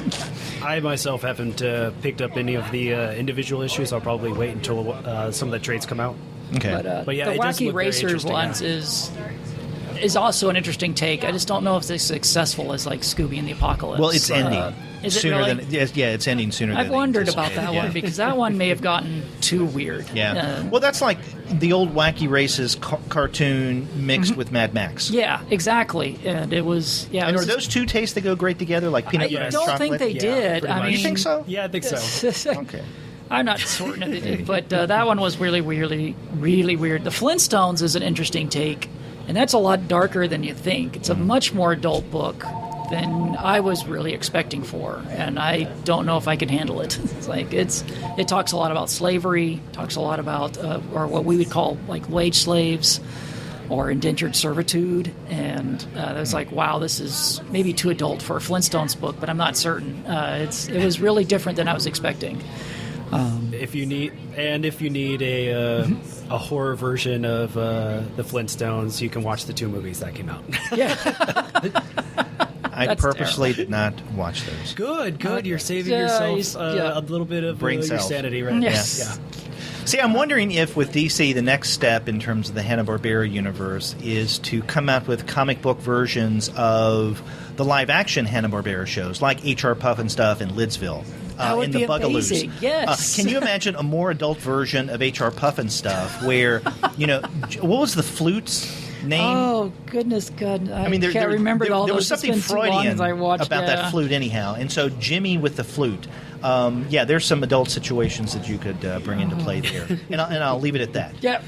I myself haven't picked up any of the individual issues. I'll probably wait until some of the trades come out. Okay. But yeah, the it does Wacky look very Racers interesting, ones yeah. is also an interesting take. I just don't know if it's as successful as like Scooby and the Apocalypse. Well, it's ending. Is it sooner really? than it's ending sooner than I've wondered about anticipated, that yeah. one because that one may have gotten too weird. Yeah. Well, that's like the old Wacky Races cartoon mixed with Mad Max. Yeah, exactly. And it was And are those two tastes that go great together, like peanut butter I and don't chocolate? think they did. pretty I much. mean, You think so? Yeah, I think so. Okay. I'm not certain if they did, but that one was really, really, really weird. The Flintstones is an interesting take, and that's a lot darker than you think. It's a much more adult book than I was really expecting for, and I don't know if I can handle it. It's like it talks a lot about slavery, talks a lot about or what we would call like wage slaves or indentured servitude, and it was like, wow, this is maybe too adult for a Flintstones book, but I'm not certain. It was really different than I was expecting. If you need a horror version of the Flintstones, you can watch the two movies that came out. Yeah. I That's purposely did not watch those. Good. You're saving Yeah, yourself a little bit of Brain your cells. sanity right Yes. now. Yeah. See, I'm wondering if with DC, the next step in terms of the Hanna-Barbera universe is to come out with comic book versions of the live-action Hanna-Barbera shows, like H.R. Puff and Stuff and Lidsville. That would and be the Bugaloos. amazing. Yes. Can you imagine a more adult version of H.R. Puff and Stuff where, what was the flute's name? Oh goodness, God! I mean, can't remember all there those. was something It's been too long Freudian as I watched, about that flute, anyhow. And so Jimmy with the flute. There's some adult situations that you could bring into play there, and I'll leave it at that. Yep.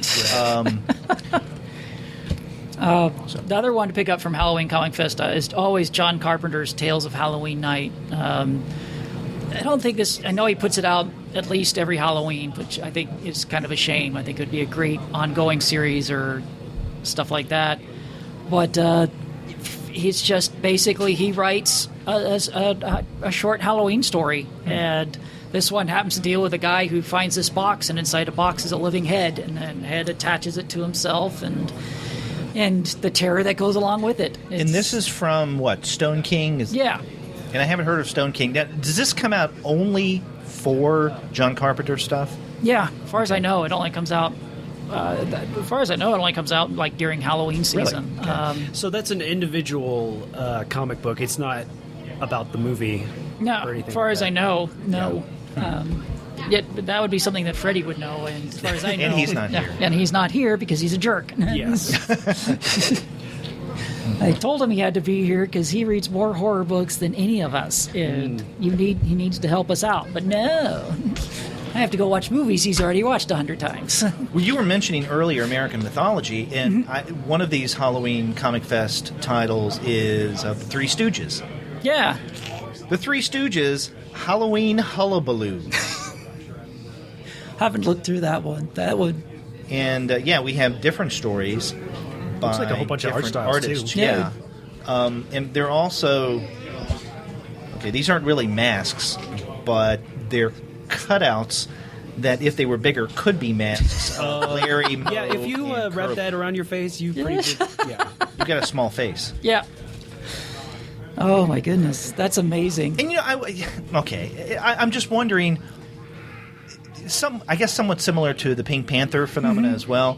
The other one to pick up from Halloween ComicFest is always John Carpenter's Tales of Halloween Night. I don't think this. I know he puts it out at least every Halloween, which I think is kind of a shame. I think it would be a great ongoing series or stuff like that. But he's just basically he writes a short Halloween story, and this one happens to deal with a guy who finds this box, and inside a box is a living head, and then head attaches it to himself, and the terror that goes along with it. And this is from what, Stone King? Yeah. And I haven't heard of Stone King. Now, does this come out only for John Carpenter stuff? Yeah, as far as I know, it only comes out. As far as I know, it only comes out like during Halloween season. Really? So that's an individual comic book. It's not about the movie. No, or anything as far like as that. I know, no. Yet that would be something that Freddie would know, and as far as I know, And he's not here. And he's not here because he's a jerk. Yes. I told him he had to be here because he reads more horror books than any of us, and he needs to help us out. But no, I have to go watch movies he's already watched 100 times. Well, you were mentioning earlier American mythology, and one of these Halloween ComicFest titles is of the Three Stooges. Yeah. The Three Stooges Halloween Hullabaloo. Haven't looked through that one. That would. And we have different stories by Looks like a whole bunch of art different styles, artists. too. Yeah. And they're also these aren't really masks, but they're cutouts that, if they were bigger, could be masks. Larry, Moe, Yeah, if you and wrap Curly. that around your face, you pretty good. Yeah. You've got a small face. Yeah. Oh my goodness, that's amazing. And I'm just wondering. I guess somewhat similar to the Pink Panther phenomena as well.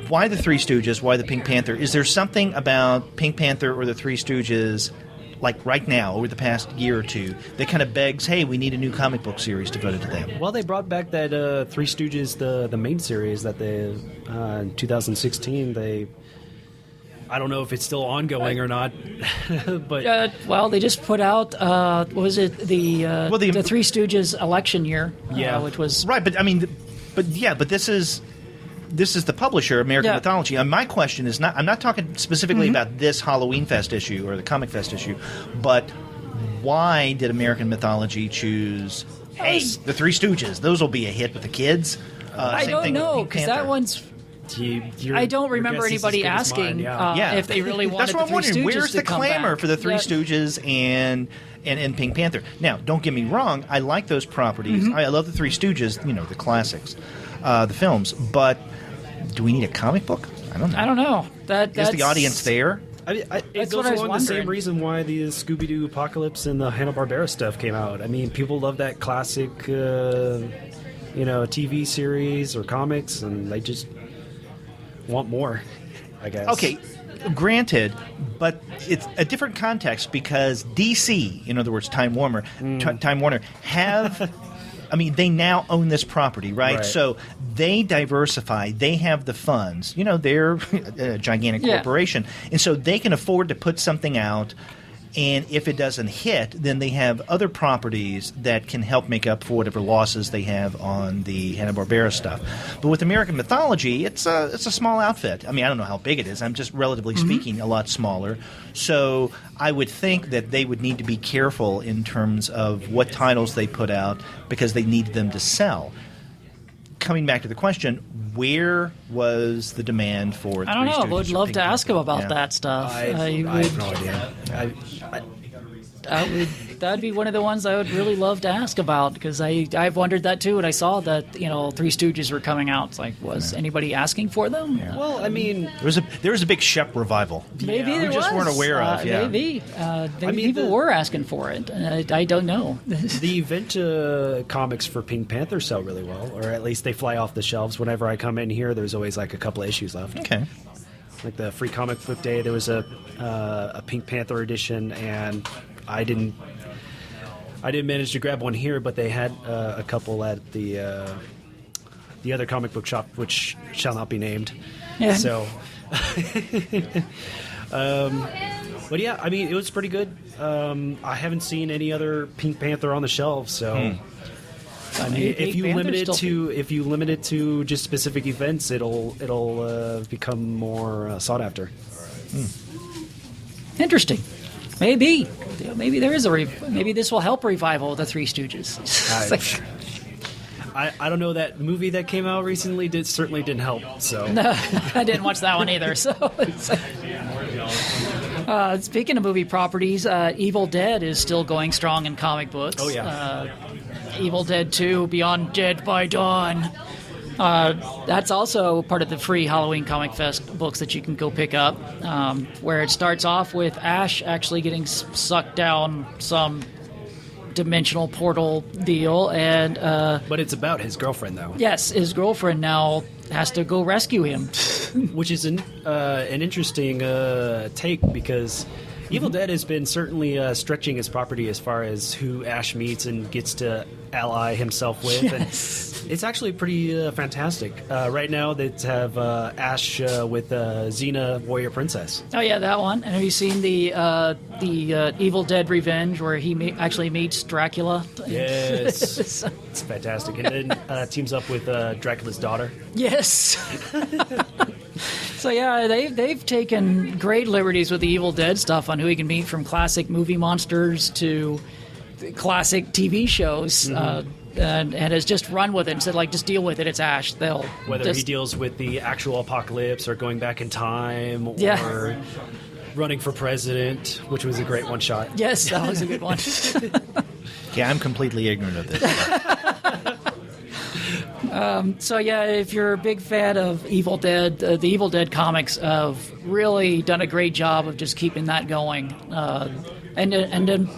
Why the Three Stooges? Why the Pink Panther? Is there something about Pink Panther or the Three Stooges, like right now, over the past year or two, that kind of begs, hey, we need a new comic book series devoted to them? Well, they brought back that Three Stooges, the main series that they in 2016. I don't know if it's still ongoing or not, but Well, they just put out, what was it, the Three Stooges election year, which was... Right, but this is the publisher, American Mythology. And my question is I'm not talking specifically about this Halloween Fest issue or the Comic Fest issue, but why did American Mythology choose Hey, the Three Stooges. Those will be a hit with the kids. I Same don't thing with know, Pink because Panther. that one's... I don't remember anybody asking if they really wanted That's what I'm the wondering. Three Stooges Where's to the come clamor back? for the Three Stooges and Pink Panther? Now, don't get me wrong. I like those properties. Mm-hmm. I love the Three Stooges, the classics, the films. But do we need a comic book? I don't know. I don't know. Is the audience there? It That's goes what I was along the same wondering. reason why the Scooby-Doo Apocalypse and the Hanna-Barbera stuff came out. I mean, people love that classic, TV series or comics, and they just want more, I guess. Okay, granted, but it's a different context because DC, in other words, Time Warner, have... I mean, they now own this property, right? So they diversify. They have the funds. They're a gigantic corporation. And so they can afford to put something out. And if it doesn't hit, then they have other properties that can help make up for whatever losses they have on the Hanna-Barbera stuff. But with American Mythology, it's a small outfit. I mean, I don't know how big it is. I'm just relatively speaking a lot smaller. So I would think that they would need to be careful in terms of what titles they put out because they need them to sell. Coming back to the question, where was the demand for? I don't know. I Three would Stooges love or to Pink ask him about that stuff. I have no idea. That'd be one of the ones I would really love to ask about because I've wondered that too. And I saw that Three Stooges were coming out. It's like, was anybody asking for them? Yeah. Well, I mean, there was a big Shep revival. Maybe there we just was. weren't aware of. Maybe people were asking for it. And I don't know. The event comics for Pink Panther sell really well, or at least they fly off the shelves. Whenever I come in here, there's always like a couple of issues left. Okay. Like the Free Comic Book Day, there was a Pink Panther edition, and I didn't manage to grab one here, but they had a couple at the other comic book shop, which shall not be named. Yeah. So, but yeah, I mean, it was pretty good. I haven't seen any other Pink Panther on the shelves, so. I mean, if you limit it to just specific events, it'll become more sought after. Interesting. Maybe there is maybe this will help revival the Three Stooges. I don't know, that movie that came out recently certainly didn't help. So No, I didn't watch that one either. So, speaking of movie properties, Evil Dead is still going strong in comic books. Oh yeah. Evil Dead 2, Beyond Dead by Dawn. That's also part of the free Halloween ComicFest books that you can go pick up, where it starts off with Ash actually getting sucked down some dimensional portal deal, and but it's about his girlfriend, though. Yes, his girlfriend now has to go rescue him, which is an interesting take because Evil Dead has been certainly stretching his property as far as who Ash meets and gets to ally himself with. Yes. And it's actually pretty fantastic. Right now, they have Ash with Xena, Warrior Princess. Oh yeah, that one. And have you seen the Evil Dead Revenge, where he actually meets Dracula? Yes, it's fantastic. And then teams up with Dracula's daughter. Yes. So yeah, they've taken great liberties with the Evil Dead stuff on who he can meet, from classic movie monsters to classic TV shows, and has just run with it and said, like, just deal with it. It's Ash. Whether he deals with the actual apocalypse or going back in time or running for president, which was a great one shot. Yes, that was a good one. Yeah, I'm completely ignorant of this. So yeah, if you're a big fan of Evil Dead, the Evil Dead comics have really done a great job of just keeping that going. And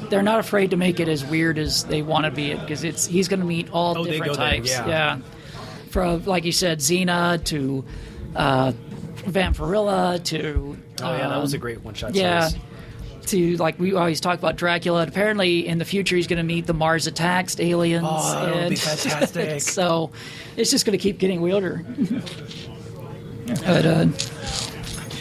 they're not afraid to make it as weird as they want to be, because he's going to meet all different types. Yeah, from, like you said, Xena to Vampirilla to that was a great one shot. Yeah. Series. To, like, we always talk about Dracula. Apparently, in the future, he's going to meet the Mars Attacks aliens. Oh, that would be fantastic. So, it's just going to keep getting weirder.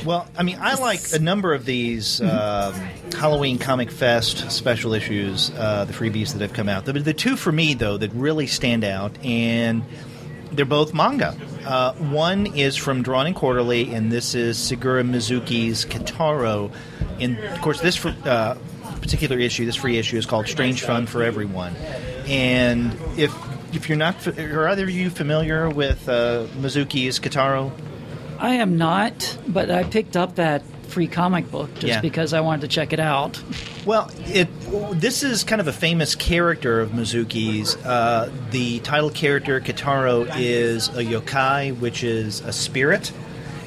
Well, I mean, I like a number of these Halloween Comic Fest special issues, the freebies that have come out. The two for me, though, that really stand out, and they're both manga. One is from Drawn and Quarterly, and this is Shigeru Mizuki's Kitaro. And, of course, this particular issue, this free issue, is called Strange Fun for Everyone. And if you're not, are either of you familiar with Mizuki's Kitaro? I am not, but I picked up that free comic book just because I wanted to check it out. Well, this is kind of a famous character of Mizuki's. The title character, Kitaro, is a yokai, which is a spirit.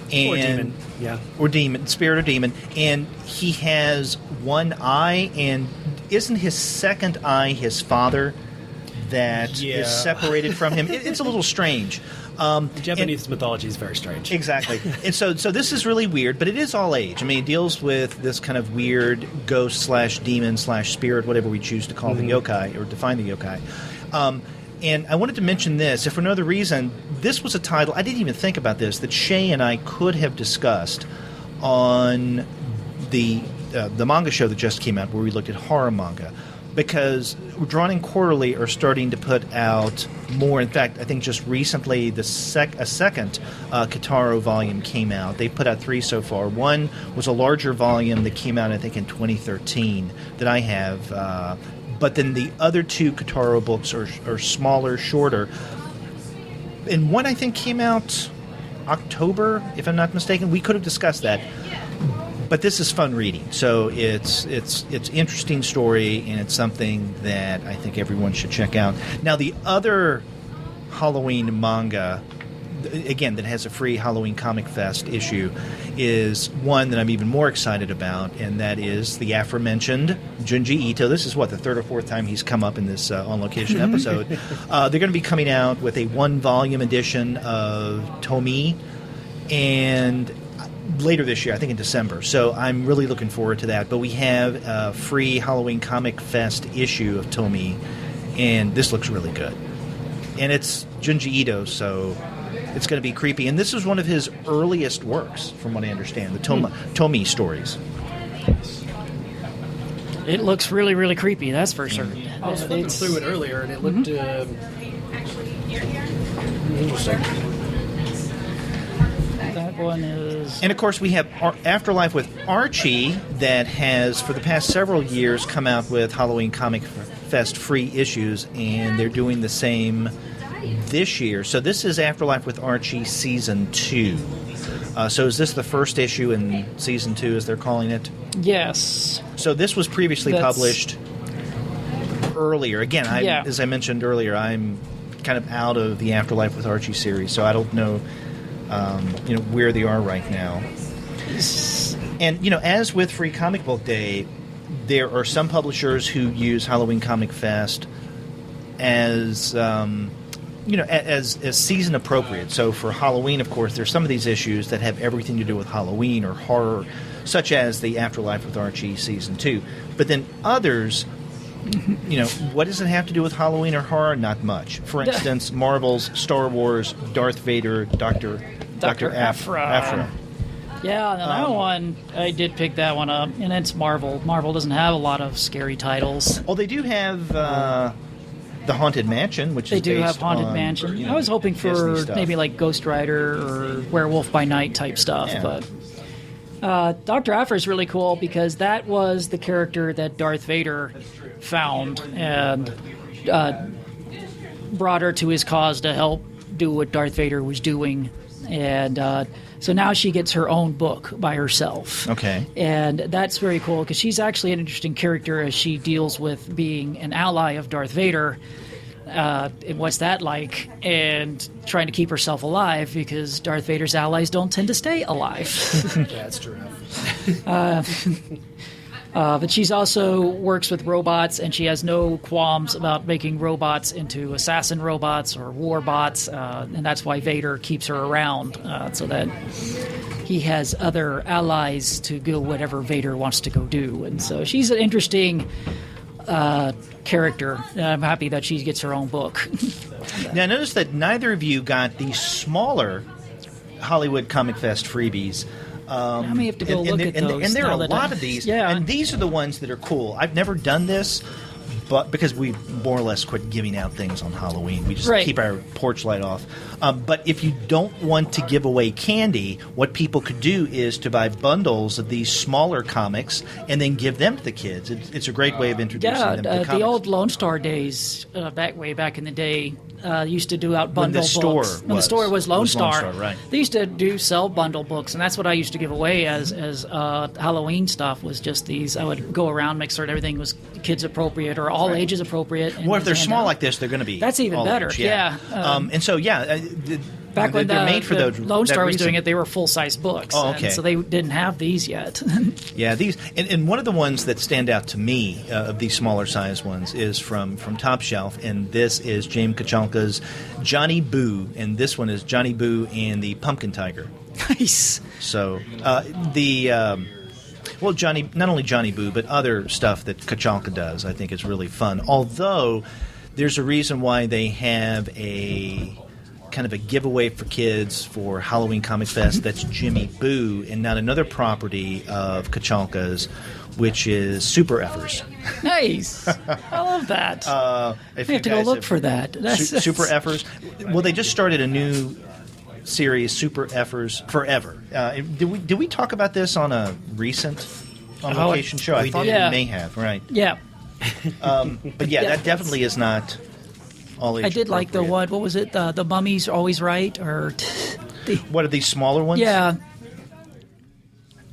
Or demon, yeah. Or demon, spirit or demon. And he has one eye, and isn't his second eye his father that is separated from him? It's a little strange. Japanese mythology is very strange. Exactly. And so this is really weird, but it is all age. I mean, it deals with this kind of weird ghost/demon/spirit, whatever we choose to call the yokai or define the yokai. And I wanted to mention this, if for no other reason, this was a title, I didn't even think about this, that Shay and I could have discussed on the manga show that just came out where we looked at horror manga. Because Drawn and Quarterly are starting to put out more. In fact, I think just recently a second Kitaro volume came out. They put out 3 so far. One was a larger volume that came out, I think, in 2013 that I have. But then the other 2 Kitaro books are smaller, shorter. And one, I think, came out October, if I'm not mistaken. We could have discussed that. But this is fun reading, so it's interesting story, and it's something that I think everyone should check out. Now, the other Halloween manga, again, that has a free Halloween ComicFest issue, is one that I'm even more excited about, and that is the aforementioned Junji Ito. This is, the third or fourth time he's come up in this on-location episode. They're going to be coming out with a 1-volume edition of Tomie, and later this year, I think in December. So I'm really looking forward to that. But we have a free Halloween ComicFest issue of Tomie, and this looks really good. And it's Junji Ito, so it's going to be creepy. And this is one of his earliest works, from what I understand, the Tomie stories. It looks really, really creepy, that's for sure. I was flipping through it earlier, and it looked interesting. That one is... And, of course, we have Afterlife with Archie that has, for the past several years, come out with Halloween Comic Fest free issues, and they're doing the same this year. So this is Afterlife with Archie Season 2. So is this the first issue in Season 2, as they're calling it? Yes. So this was previously published earlier. Again, as I mentioned earlier, I'm kind of out of the Afterlife with Archie series, so I don't know where they are right now. And, as with Free Comic Book Day, there are some publishers who use Halloween Comic Fest as, as season appropriate. So for Halloween, of course, there's some of these issues that have everything to do with Halloween or horror, such as the Afterlife with Archie Season 2. But then others... what does it have to do with Halloween or horror? Not much. For instance, Marvel's Star Wars, Darth Vader, Dr. Aphra. Yeah, that one, I did pick that one up, and it's Marvel. Marvel doesn't have a lot of scary titles. Well, they do have the Haunted Mansion, which they do have Haunted Mansion. I was hoping for maybe like Ghost Rider or Werewolf by Night type stuff, but... Dr. Aphra is really cool because that was the character that Darth Vader found and brought her to his cause to help do what Darth Vader was doing. And so now she gets her own book by herself. Okay. And that's very cool because she's actually an interesting character as she deals with being an ally of Darth Vader. And what's that like? And trying to keep herself alive because Darth Vader's allies don't tend to stay alive. That's true. But she's also works with robots, and she has no qualms about making robots into assassin robots or war bots, and that's why Vader keeps her around, so that he has other allies to go whatever Vader wants to go do. And so she's an interesting character. I'm happy that she gets her own book. Now, notice that neither of you got the smaller Hollywood Comic Fest freebies. I may have to go look at those. And there are a lot of these. Yeah. And these are the ones that are cool. I've never done this, but because we more or less quit giving out things on Halloween, we just keep our porch light off. But if you don't want to give away candy, what people could do is to buy bundles of these smaller comics and then give them to the kids. It's a great way of introducing them to comics. The old Lone Star days, way back in the day, used to do out bundle books. When the store was Lone Star, right. They used to sell bundle books, and that's what I used to give away as Halloween stuff. Was just these. I would go around, make certain everything was kids appropriate or all ages appropriate. Well, if they're small like this, they're going to be. That's even better. Age, yeah. And so back when they're made for those. Lone Star was doing it, they were full-size books. Oh, okay. And so they didn't have these yet. Yeah, these and one of the ones that stand out to me of these smaller size ones is from Top Shelf, and this is James Kachalka's Johnny Boo, and this one is Johnny Boo and the Pumpkin Tiger. Nice. So Johnny, not only Johnny Boo, but other stuff that Kachalka does, I think is really fun. Although there's a reason why they have a kind of a giveaway for kids for Halloween ComicFest that's Jimmy Boo, and not another property of Kachalka's, which is Super Effers. Nice. I love that. I have to go look for that. Super Effers. Well, they just started a new series, Super Effers Forever. Did we talk about this on a recent on-location show? I thought we may have, right. Yeah. But that definitely is not all age I did like the one, what was it? The Mummy's Always Right? Or what are these smaller ones? Yeah.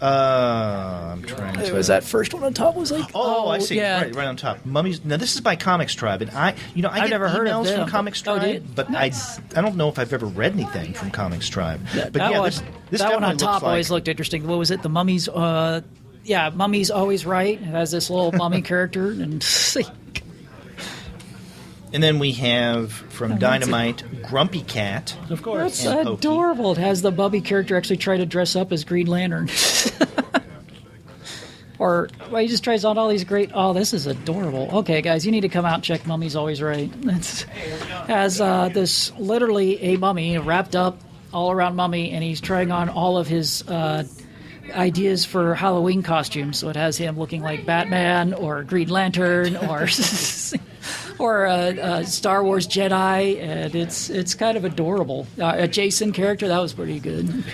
I'm trying to... It was that first one on top was like... Oh, I see. Yeah. Right on top. Mummies. Now, this is by Comics Tribe, and I get never heard of emails them, from Comics Tribe, but nice. I don't know if I've ever read anything from Comics Tribe. But this that one on top like, always looked interesting. What was it? The Mummy's... Mummy's Always Right. It has this little mummy character, and... And then we have from Dynamite, Grumpy Cat. Of course. That's adorable. It has the Bubby character actually try to dress up as Green Lantern. He just tries on all these great... Oh, this is adorable. Okay, guys, you need to come out and check Mummy's Always Right. It has this literally a mummy wrapped up all around Mummy, and he's trying on all of his... ideas for Halloween costumes. So it has him looking like Batman or Green Lantern or or Star Wars Jedi, and it's kind of adorable. A Jason character, that was pretty good.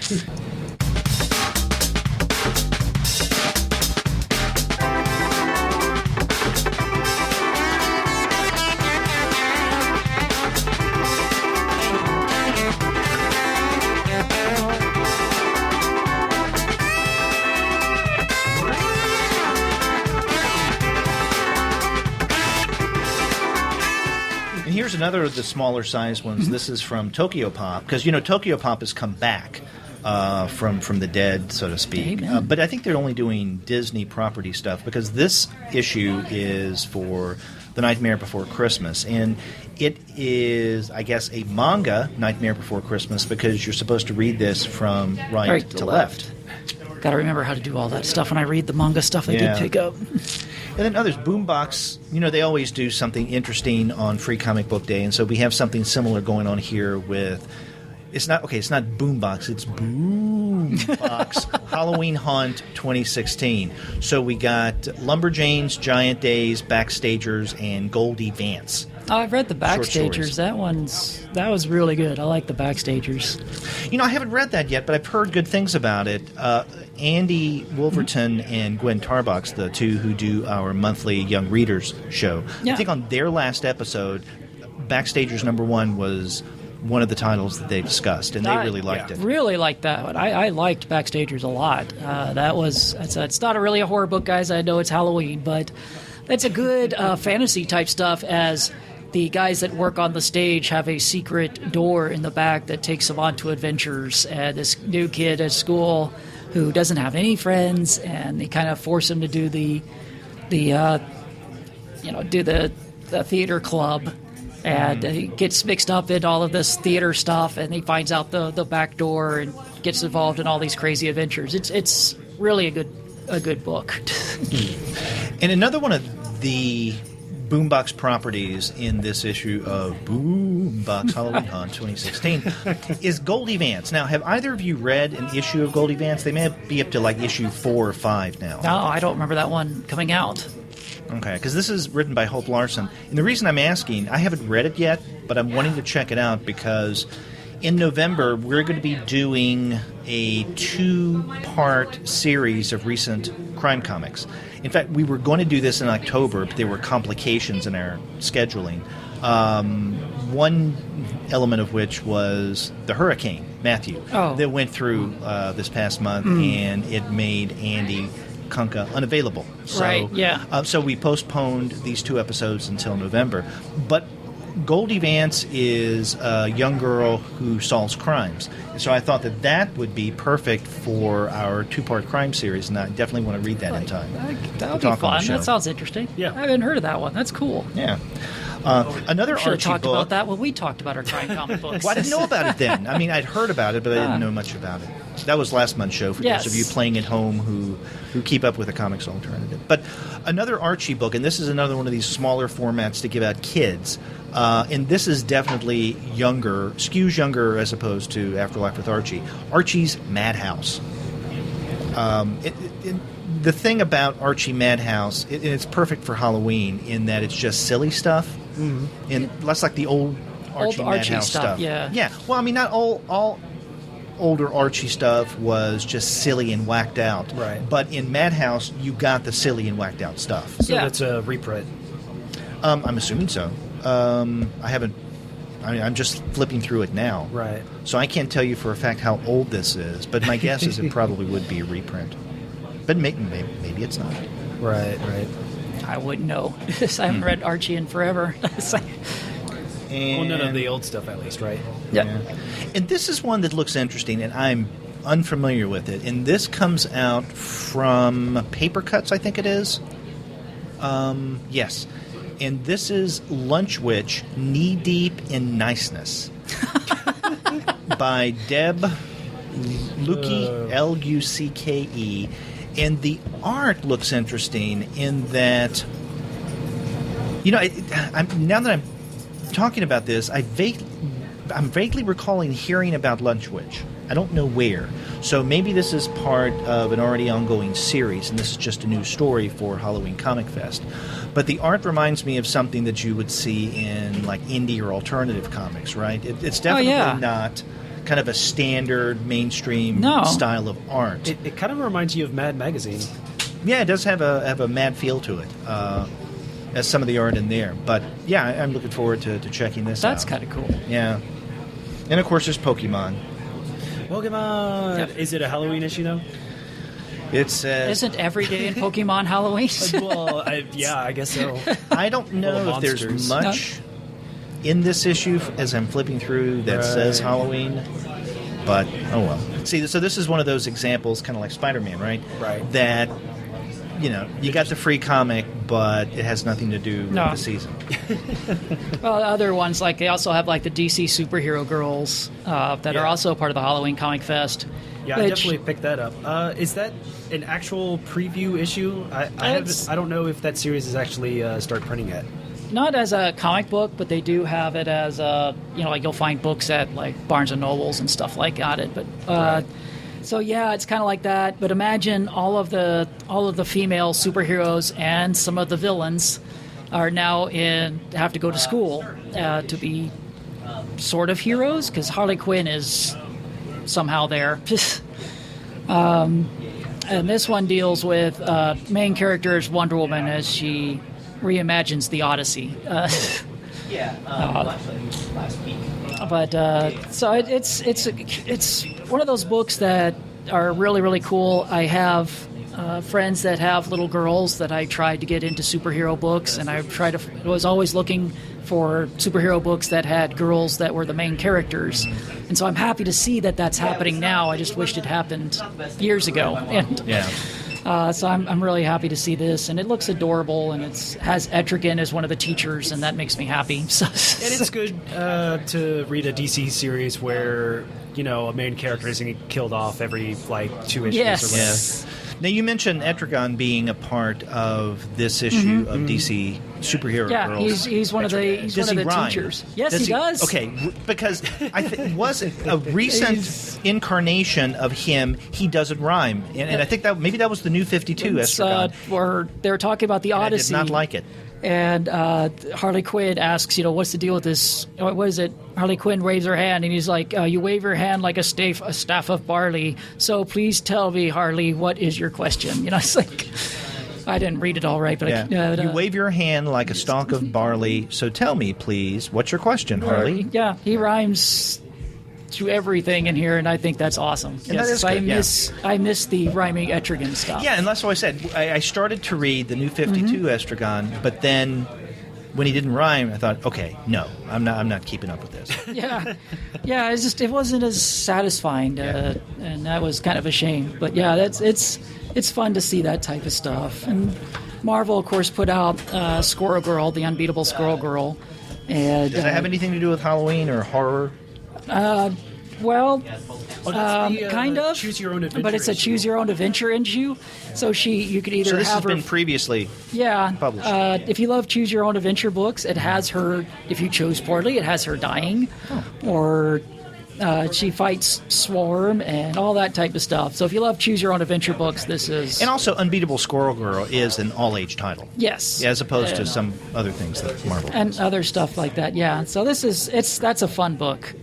Here's another of the smaller size ones. This is from Tokyo Pop, because Tokyo Pop has come back from the dead, so to speak. But I think they're only doing Disney property stuff, because this issue is for The Nightmare Before Christmas, and it is, I guess, a manga Nightmare Before Christmas, because you're supposed to read this from right to left. Got to remember how to do all that stuff when I read the manga stuff I did pick up. And then others, Boombox, they always do something interesting on Free Comic Book Day, and so we have something similar going on here with... It's not Boombox, it's Boombox Halloween Hunt 2016. So we got Lumberjanes, Giant Days, Backstagers, and Goldie Vance. Oh, I've read the Backstagers. That was really good. I like the Backstagers. I haven't read that yet, but I've heard good things about it. Andy Wolverton and Gwen Tarbox, the two who do our monthly Young Readers show, I think on their last episode, Backstagers #1 was one of the titles that they discussed, and they really liked it. Really liked that one. I liked Backstagers a lot. It's not really a horror book, guys. I know it's Halloween, but it's a good fantasy type stuff, as the guys that work on the stage have a secret door in the back that takes them onto adventures. And this new kid at school who doesn't have any friends, and they kind of force him to do the theater club, and he gets mixed up in all of this theater stuff, and he finds out the back door and gets involved in all these crazy adventures. It's really a good book. And another one of the Boombox properties in this issue of Boombox Halloween Hunt 2016 is Goldie Vance. Now, have either of you read an issue of Goldie Vance? They may be up to like issue 4 or 5 now. No, I don't remember that one coming out. Okay, because this is written by Hope Larson. And the reason I'm asking, I haven't read it yet, but I'm wanting to check it out because in November we're going to be doing a 2-part series of recent crime comics. In fact, we were going to do this in October, but there were complications in our scheduling. One element of which was the hurricane, Matthew, that went through this past month, and it made Andy Kunka unavailable. So, right, yeah. So we postponed these 2 episodes until November. But Goldie Vance is a young girl who solves crimes. So I thought that would be perfect for our 2-part crime series, and I definitely want to read that in time. That would be fun. That sounds interesting. Yeah. I haven't heard of that one. That's cool. Yeah. Another should have Archie talked book. about that when we talked about our crime comic books. Well, I didn't know about it then. I mean, I'd heard about it, but I didn't know much about it. That was last month's show for those of you playing at home who keep up with the comics alternative. But another Archie book, and this is another one of these smaller formats to give out kids. And this is definitely younger, skews younger as opposed to Afterlife with Archie. Archie's Madhouse. The thing about Archie Madhouse, it's perfect for Halloween in that it's just silly stuff. And less like the old Archie Madhouse stuff. Yeah. Well, I mean, not all older Archie stuff was just silly and whacked out. Right. But in Madhouse, you got the silly and whacked out stuff. So that's a reprint. I'm assuming so. I haven't. I mean, I'm just flipping through it now. Right. So I can't tell you for a fact how old this is, but my guess is it probably would be a reprint. But maybe it's not. Right. I wouldn't know. I haven't read Archie in forever. And, Well, none of the old stuff, at least, right? Yeah. And this is one that looks interesting, and I'm unfamiliar with it. And this comes out from Paper Cuts, I think it is. Yes. And this is Lunch Witch, Knee Deep in Niceness by Deb Luckey, Lucke. And the art looks interesting in that, now that I'm talking about this, I'm vaguely recalling hearing about Lunch Witch. I don't know where. So maybe this is part of an already ongoing series, and this is just a new story for Halloween ComicFest. But the art reminds me of something that you would see in like indie or alternative comics, right? It's definitely not kind of a standard mainstream style of art. It kind of reminds you of Mad Magazine. Yeah, it does have a Mad feel to it, as some of the art in there. But yeah, I'm looking forward to checking this out. That's kind of cool. Yeah. And of course there's Pokemon. Pokemon! Yep. Is it a Halloween issue now? It says... Isn't every day in Pokemon Halloween? Well, I guess so. I don't know if there's much in this issue as I'm flipping through that says Halloween, but oh well. See, so this is one of those examples, kind of like Spider-Man, right? Right. That, you got the free comic, but it has nothing to do with the season. Well, other ones, like they also have like the DC superhero girls that are also part of the Halloween ComicFest. Yeah, I definitely picked that up. Is that an actual preview issue? I don't know if that series is actually start printing yet. Not as a comic book, but they do have it as like you'll find books at like Barnes and Nobles and stuff like that. But so yeah, it's kind of like that. But imagine all of the female superheroes and some of the villains are now have to go to school to be sort of heroes, because Harley Quinn is somehow there. And this one deals with main characters Wonder Woman as she reimagines the Odyssey. So it's one of those books that are really, really cool. I have friends that have little girls that I tried to get into superhero books, and I was always looking for superhero books that had girls that were the main characters. And so I'm happy to see that that's happening now. I just wished it happened years ago. And so I'm really happy to see this, and it looks adorable, and it has Etrigan as one of the teachers, and that makes me happy. So, and it's good to read a DC series where a main character isn't getting killed off every like 2 issues Yes. or whatever. Yes. Now, you mentioned Etrigan being a part of this issue of DC Superhero Yeah, Girls. he's one of the Does he rhyme? teachers. Yes, he does. Okay, because was a recent incarnation of him. He doesn't rhyme, and I think that maybe that was the New 52 Estrigan. Where they were talking about the I did Odyssey. not like it. And Harley Quinn asks, what's the deal with this? What is it? Harley Quinn waves her hand, and he's like, you wave your hand like a staff of barley. So please tell me, Harley, what is your question? It's like, I didn't read it all right, but You wave your hand like a stalk of barley. So tell me, please, what's your question, Harley? Yeah, he rhymes to everything in here, and I think that's awesome. And that is good, I miss the rhyming Etrigan stuff. Yeah, and that's what I said. I started to read the New 52 Estrigan, but then when he didn't rhyme, I thought, okay, no, I'm not keeping up with this. Yeah. It wasn't as satisfying, and that was kind of a shame. But yeah, it's fun to see that type of stuff. And Marvel, of course, put out Squirrel Girl, the Unbeatable Squirrel Girl. And Does that have anything to do with Halloween or horror? Well, kind of. Choose your own adventure. But it's a choose your own adventure issue. So you could either So this has have her. been previously published. If you love choose your own adventure books, it has her. If you chose poorly, it has her dying, or she fights Swarm and all that type of stuff. So if you love choose your own adventure books, this is. And also, Unbeatable Squirrel Girl is an all-age title. Yes. As opposed to some other things that Marvel and does. other stuff like that. Yeah. So that's a fun book.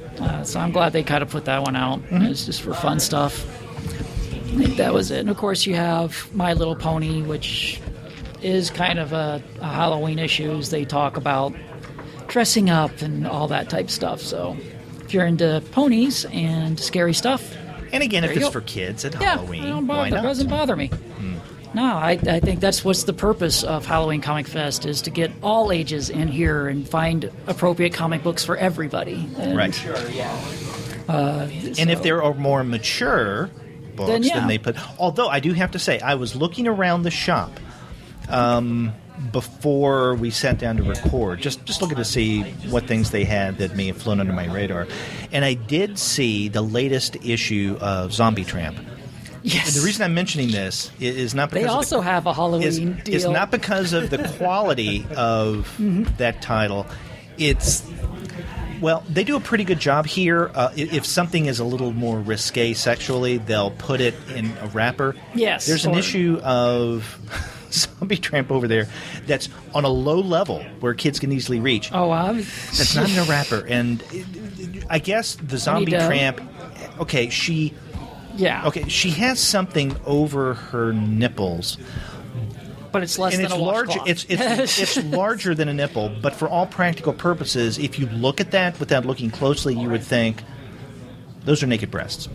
So I'm glad they kind of put that one out. It's just for fun stuff. I think that was it. And of course, you have My Little Pony, which is kind of a Halloween issues. They talk about dressing up and all that type of stuff. So if you're into ponies and scary stuff, And again, if There you it's go. for kids at yeah, Halloween, why not? It doesn't bother me. No, I think that's what's the purpose of Halloween Comic Fest, is to get all ages in here and find appropriate comic books for everybody. And, Right. And if there are more mature books, Then, yeah. then they put. Although I do have to say, I was looking around the shop before we sat down to record, just looking to see what things they had that may have flown under my radar, and I did see the latest issue of Zombie Tramp. Yes. And the reason I'm mentioning this is not because They of also have a Halloween deal. It's not because of the quality of that title. It's they do a pretty good job here. If something is a little more risque sexually, they'll put it in a wrapper. Yes, There's an or- issue of Zombie Tramp over there that's on a low level where kids can easily reach. Oh, That's not in a wrapper. And I guess the Zombie to- Tramp, okay, she has something over her nipples. but it's less And than it's a larger. washcloth. It's larger than a nipple, but for all practical purposes, if you look at that without looking closely, you would think those are naked breasts.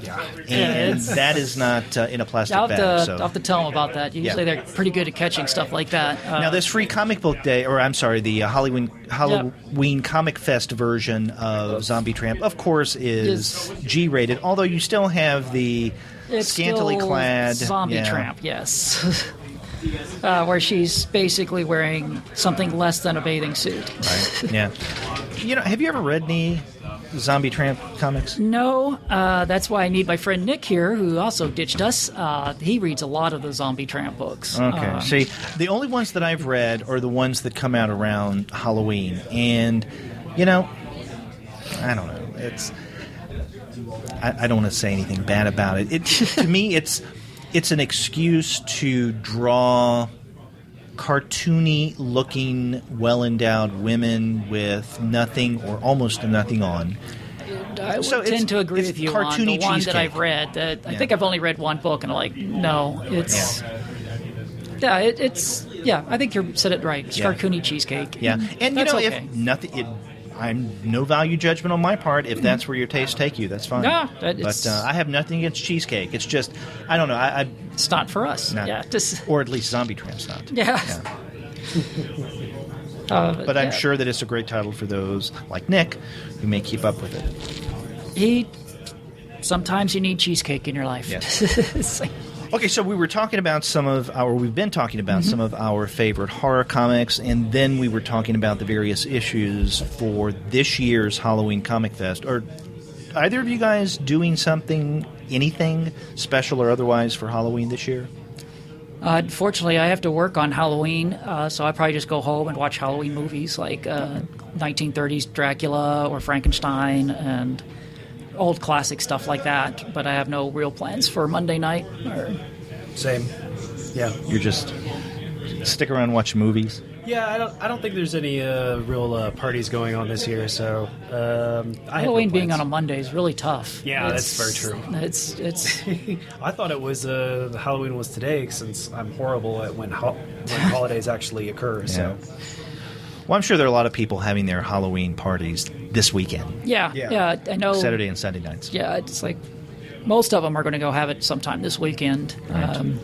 Yeah. And that is not in a plastic I'll bag. I'll have to tell them about that. Usually they're pretty good at catching stuff like that. Now, this free comic book day, or I'm sorry, the Halloween Comic Fest version of Zombie Tramp, of course, is G-rated. Although you still have the it's scantily still clad zombie tramp, yes. Where she's basically wearing something less than a bathing suit. Right. Yeah. Have you ever read any Zombie Tramp comics? No, that's why I need my friend Nick here, who also ditched us. He reads a lot of the Zombie Tramp books. Okay. See, the only ones that I've read are the ones that come out around Halloween. And, I don't know. I don't want to say anything bad about it. To me, it's an excuse to draw cartoony-looking, well-endowed women with nothing or almost nothing on. I would So it's- tend to agree it's with you on cartoony the one cheesecake. that I've read. I think I've only read one book, and I'm like, no, it's... Yeah. Yeah, I think you said it right. It's Yeah. cartoony cheesecake. Yeah, and That's okay. if nothing, I'm no value judgment on my part. If that's where your tastes take you, that's fine. No, but I have nothing against cheesecake. It's just I don't know. It's not for us. Not, Yeah, just or at least Zombie Tramp's not. yeah. But I'm sure that it's a great title for those like Nick who may keep up with it. Sometimes you need cheesecake in your life. Yes. It's like- Okay, so we've been talking about some of our favorite horror comics, and then we were talking about the various issues for this year's Halloween Comic Fest, or either of you guys doing anything special or otherwise for Halloween this year? Unfortunately, I have to work on Halloween, so I probably just go home and watch Halloween movies like 1930s Dracula or Frankenstein and old classic stuff like that. But I have no real plans for Monday night. Same. Yeah. You're just stick around and watch movies? Yeah, I don't think there's any real parties going on this year, so Halloween being on a Monday is really tough. Yeah, that's very true. It's I thought it was Halloween was today, since I'm horrible at when holidays actually occur. Yeah. So, well, I'm sure there are a lot of people having their Halloween parties this weekend. Yeah, I know. Saturday and Sunday nights. Yeah, it's like most of them are going to go have it sometime this weekend. Right.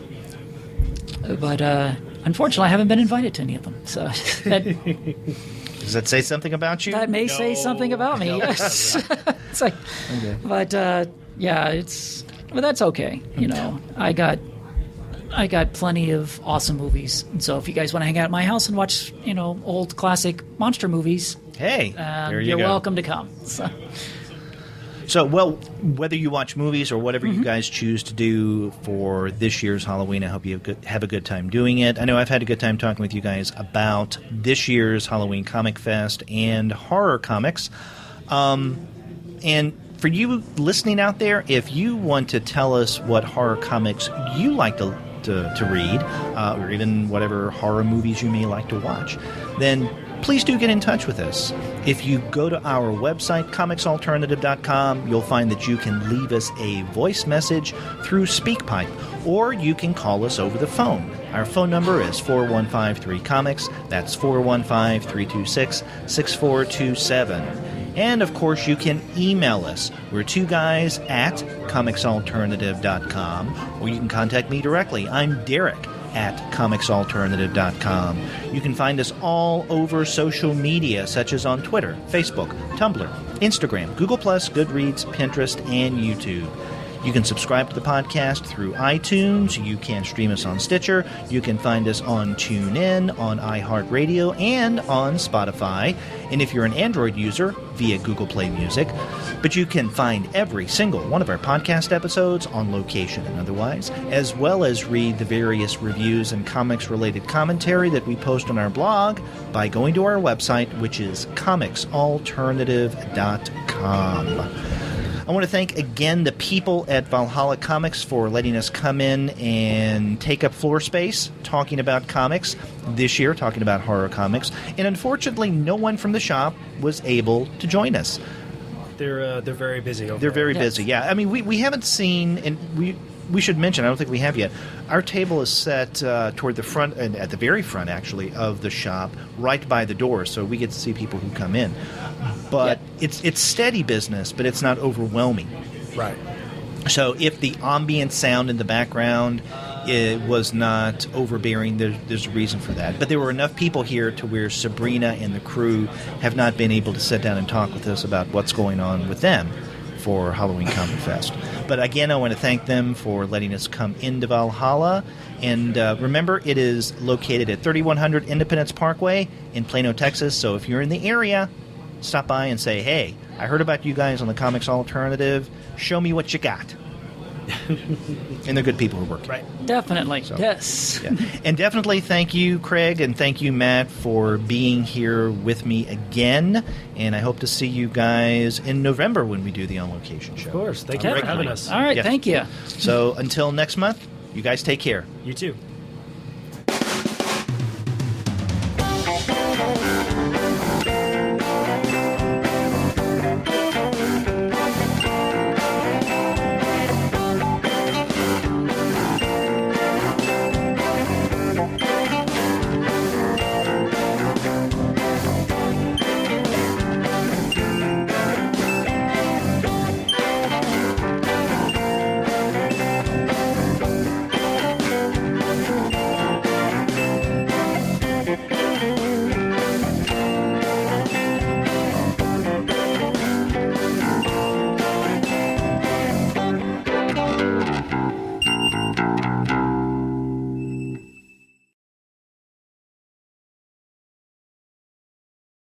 But unfortunately, I haven't been invited to any of them. So does that say something about you? That may say something about me. Yes. It's like, okay. But but that's okay. You know, I got plenty of awesome movies. And so if you guys want to hang out at my house and watch, old classic monster movies, hey, there you're go. welcome to come. So, well, whether you watch movies or whatever you guys choose to do for this year's Halloween, I hope you have a good time doing it. I know I've had a good time talking with you guys about this year's Halloween ComicFest and horror comics. And for you listening out there, if you want to tell us what horror comics you like to read, or even whatever horror movies you may like to watch, then please do get in touch with us. If you go to our website, comicsalternative.com, you'll find that you can leave us a voice message through SpeakPipe, or you can call us over the phone. Our phone number is 4153-COMICS. That's 415-326-6427. And, of course, you can email us. We're two guys at comicsalternative.com, or you can contact me directly. I'm Derek at comicsalternative.com. You can find us all over social media, such as on Twitter, Facebook, Tumblr, Instagram, Google+, Goodreads, Pinterest, and YouTube. You can subscribe to the podcast through iTunes. You can stream us on Stitcher. You can find us on TuneIn, on iHeartRadio, and on Spotify. And if you're an Android user, via Google Play Music. But you can find every single one of our podcast episodes on location and otherwise, as well as read the various reviews and comics-related commentary that we post on our blog by going to our website, which is comicsalternative.com. I want to thank again the people at Valhalla Comics for letting us come in and take up floor space talking about comics this year, talking about horror comics. And unfortunately, no one from the shop was able to join us. They're very busy over They're there. very busy, yeah. I mean, we haven't seen, and we should mention, I don't think we have yet, our table is set toward the front, and at the very front, actually, of the shop, right by the door, so we get to see people who come in. But it's steady business, but it's not overwhelming. Right. So if the ambient sound in the background was not overbearing, there's a reason for that. But there were enough people here to where Sabrina and the crew have not been able to sit down and talk with us about what's going on with them for Halloween ComicFest. But again, I want to thank them for letting us come into Valhalla. And remember, it is located at 3100 Independence Parkway in Plano, Texas. So if you're in the area, stop by and say, hey, I heard about you guys on the Comics Alternative. Show me what you got. And they're good people who work. Right. Definitely. So, yes. Yeah. And definitely thank you, Craig, and thank you, Matt, for being here with me again. And I hope to see you guys in November when we do the On Location show. Of course. Thank you for having us. All right. Yes. Thank you. So until next month, you guys take care. You too.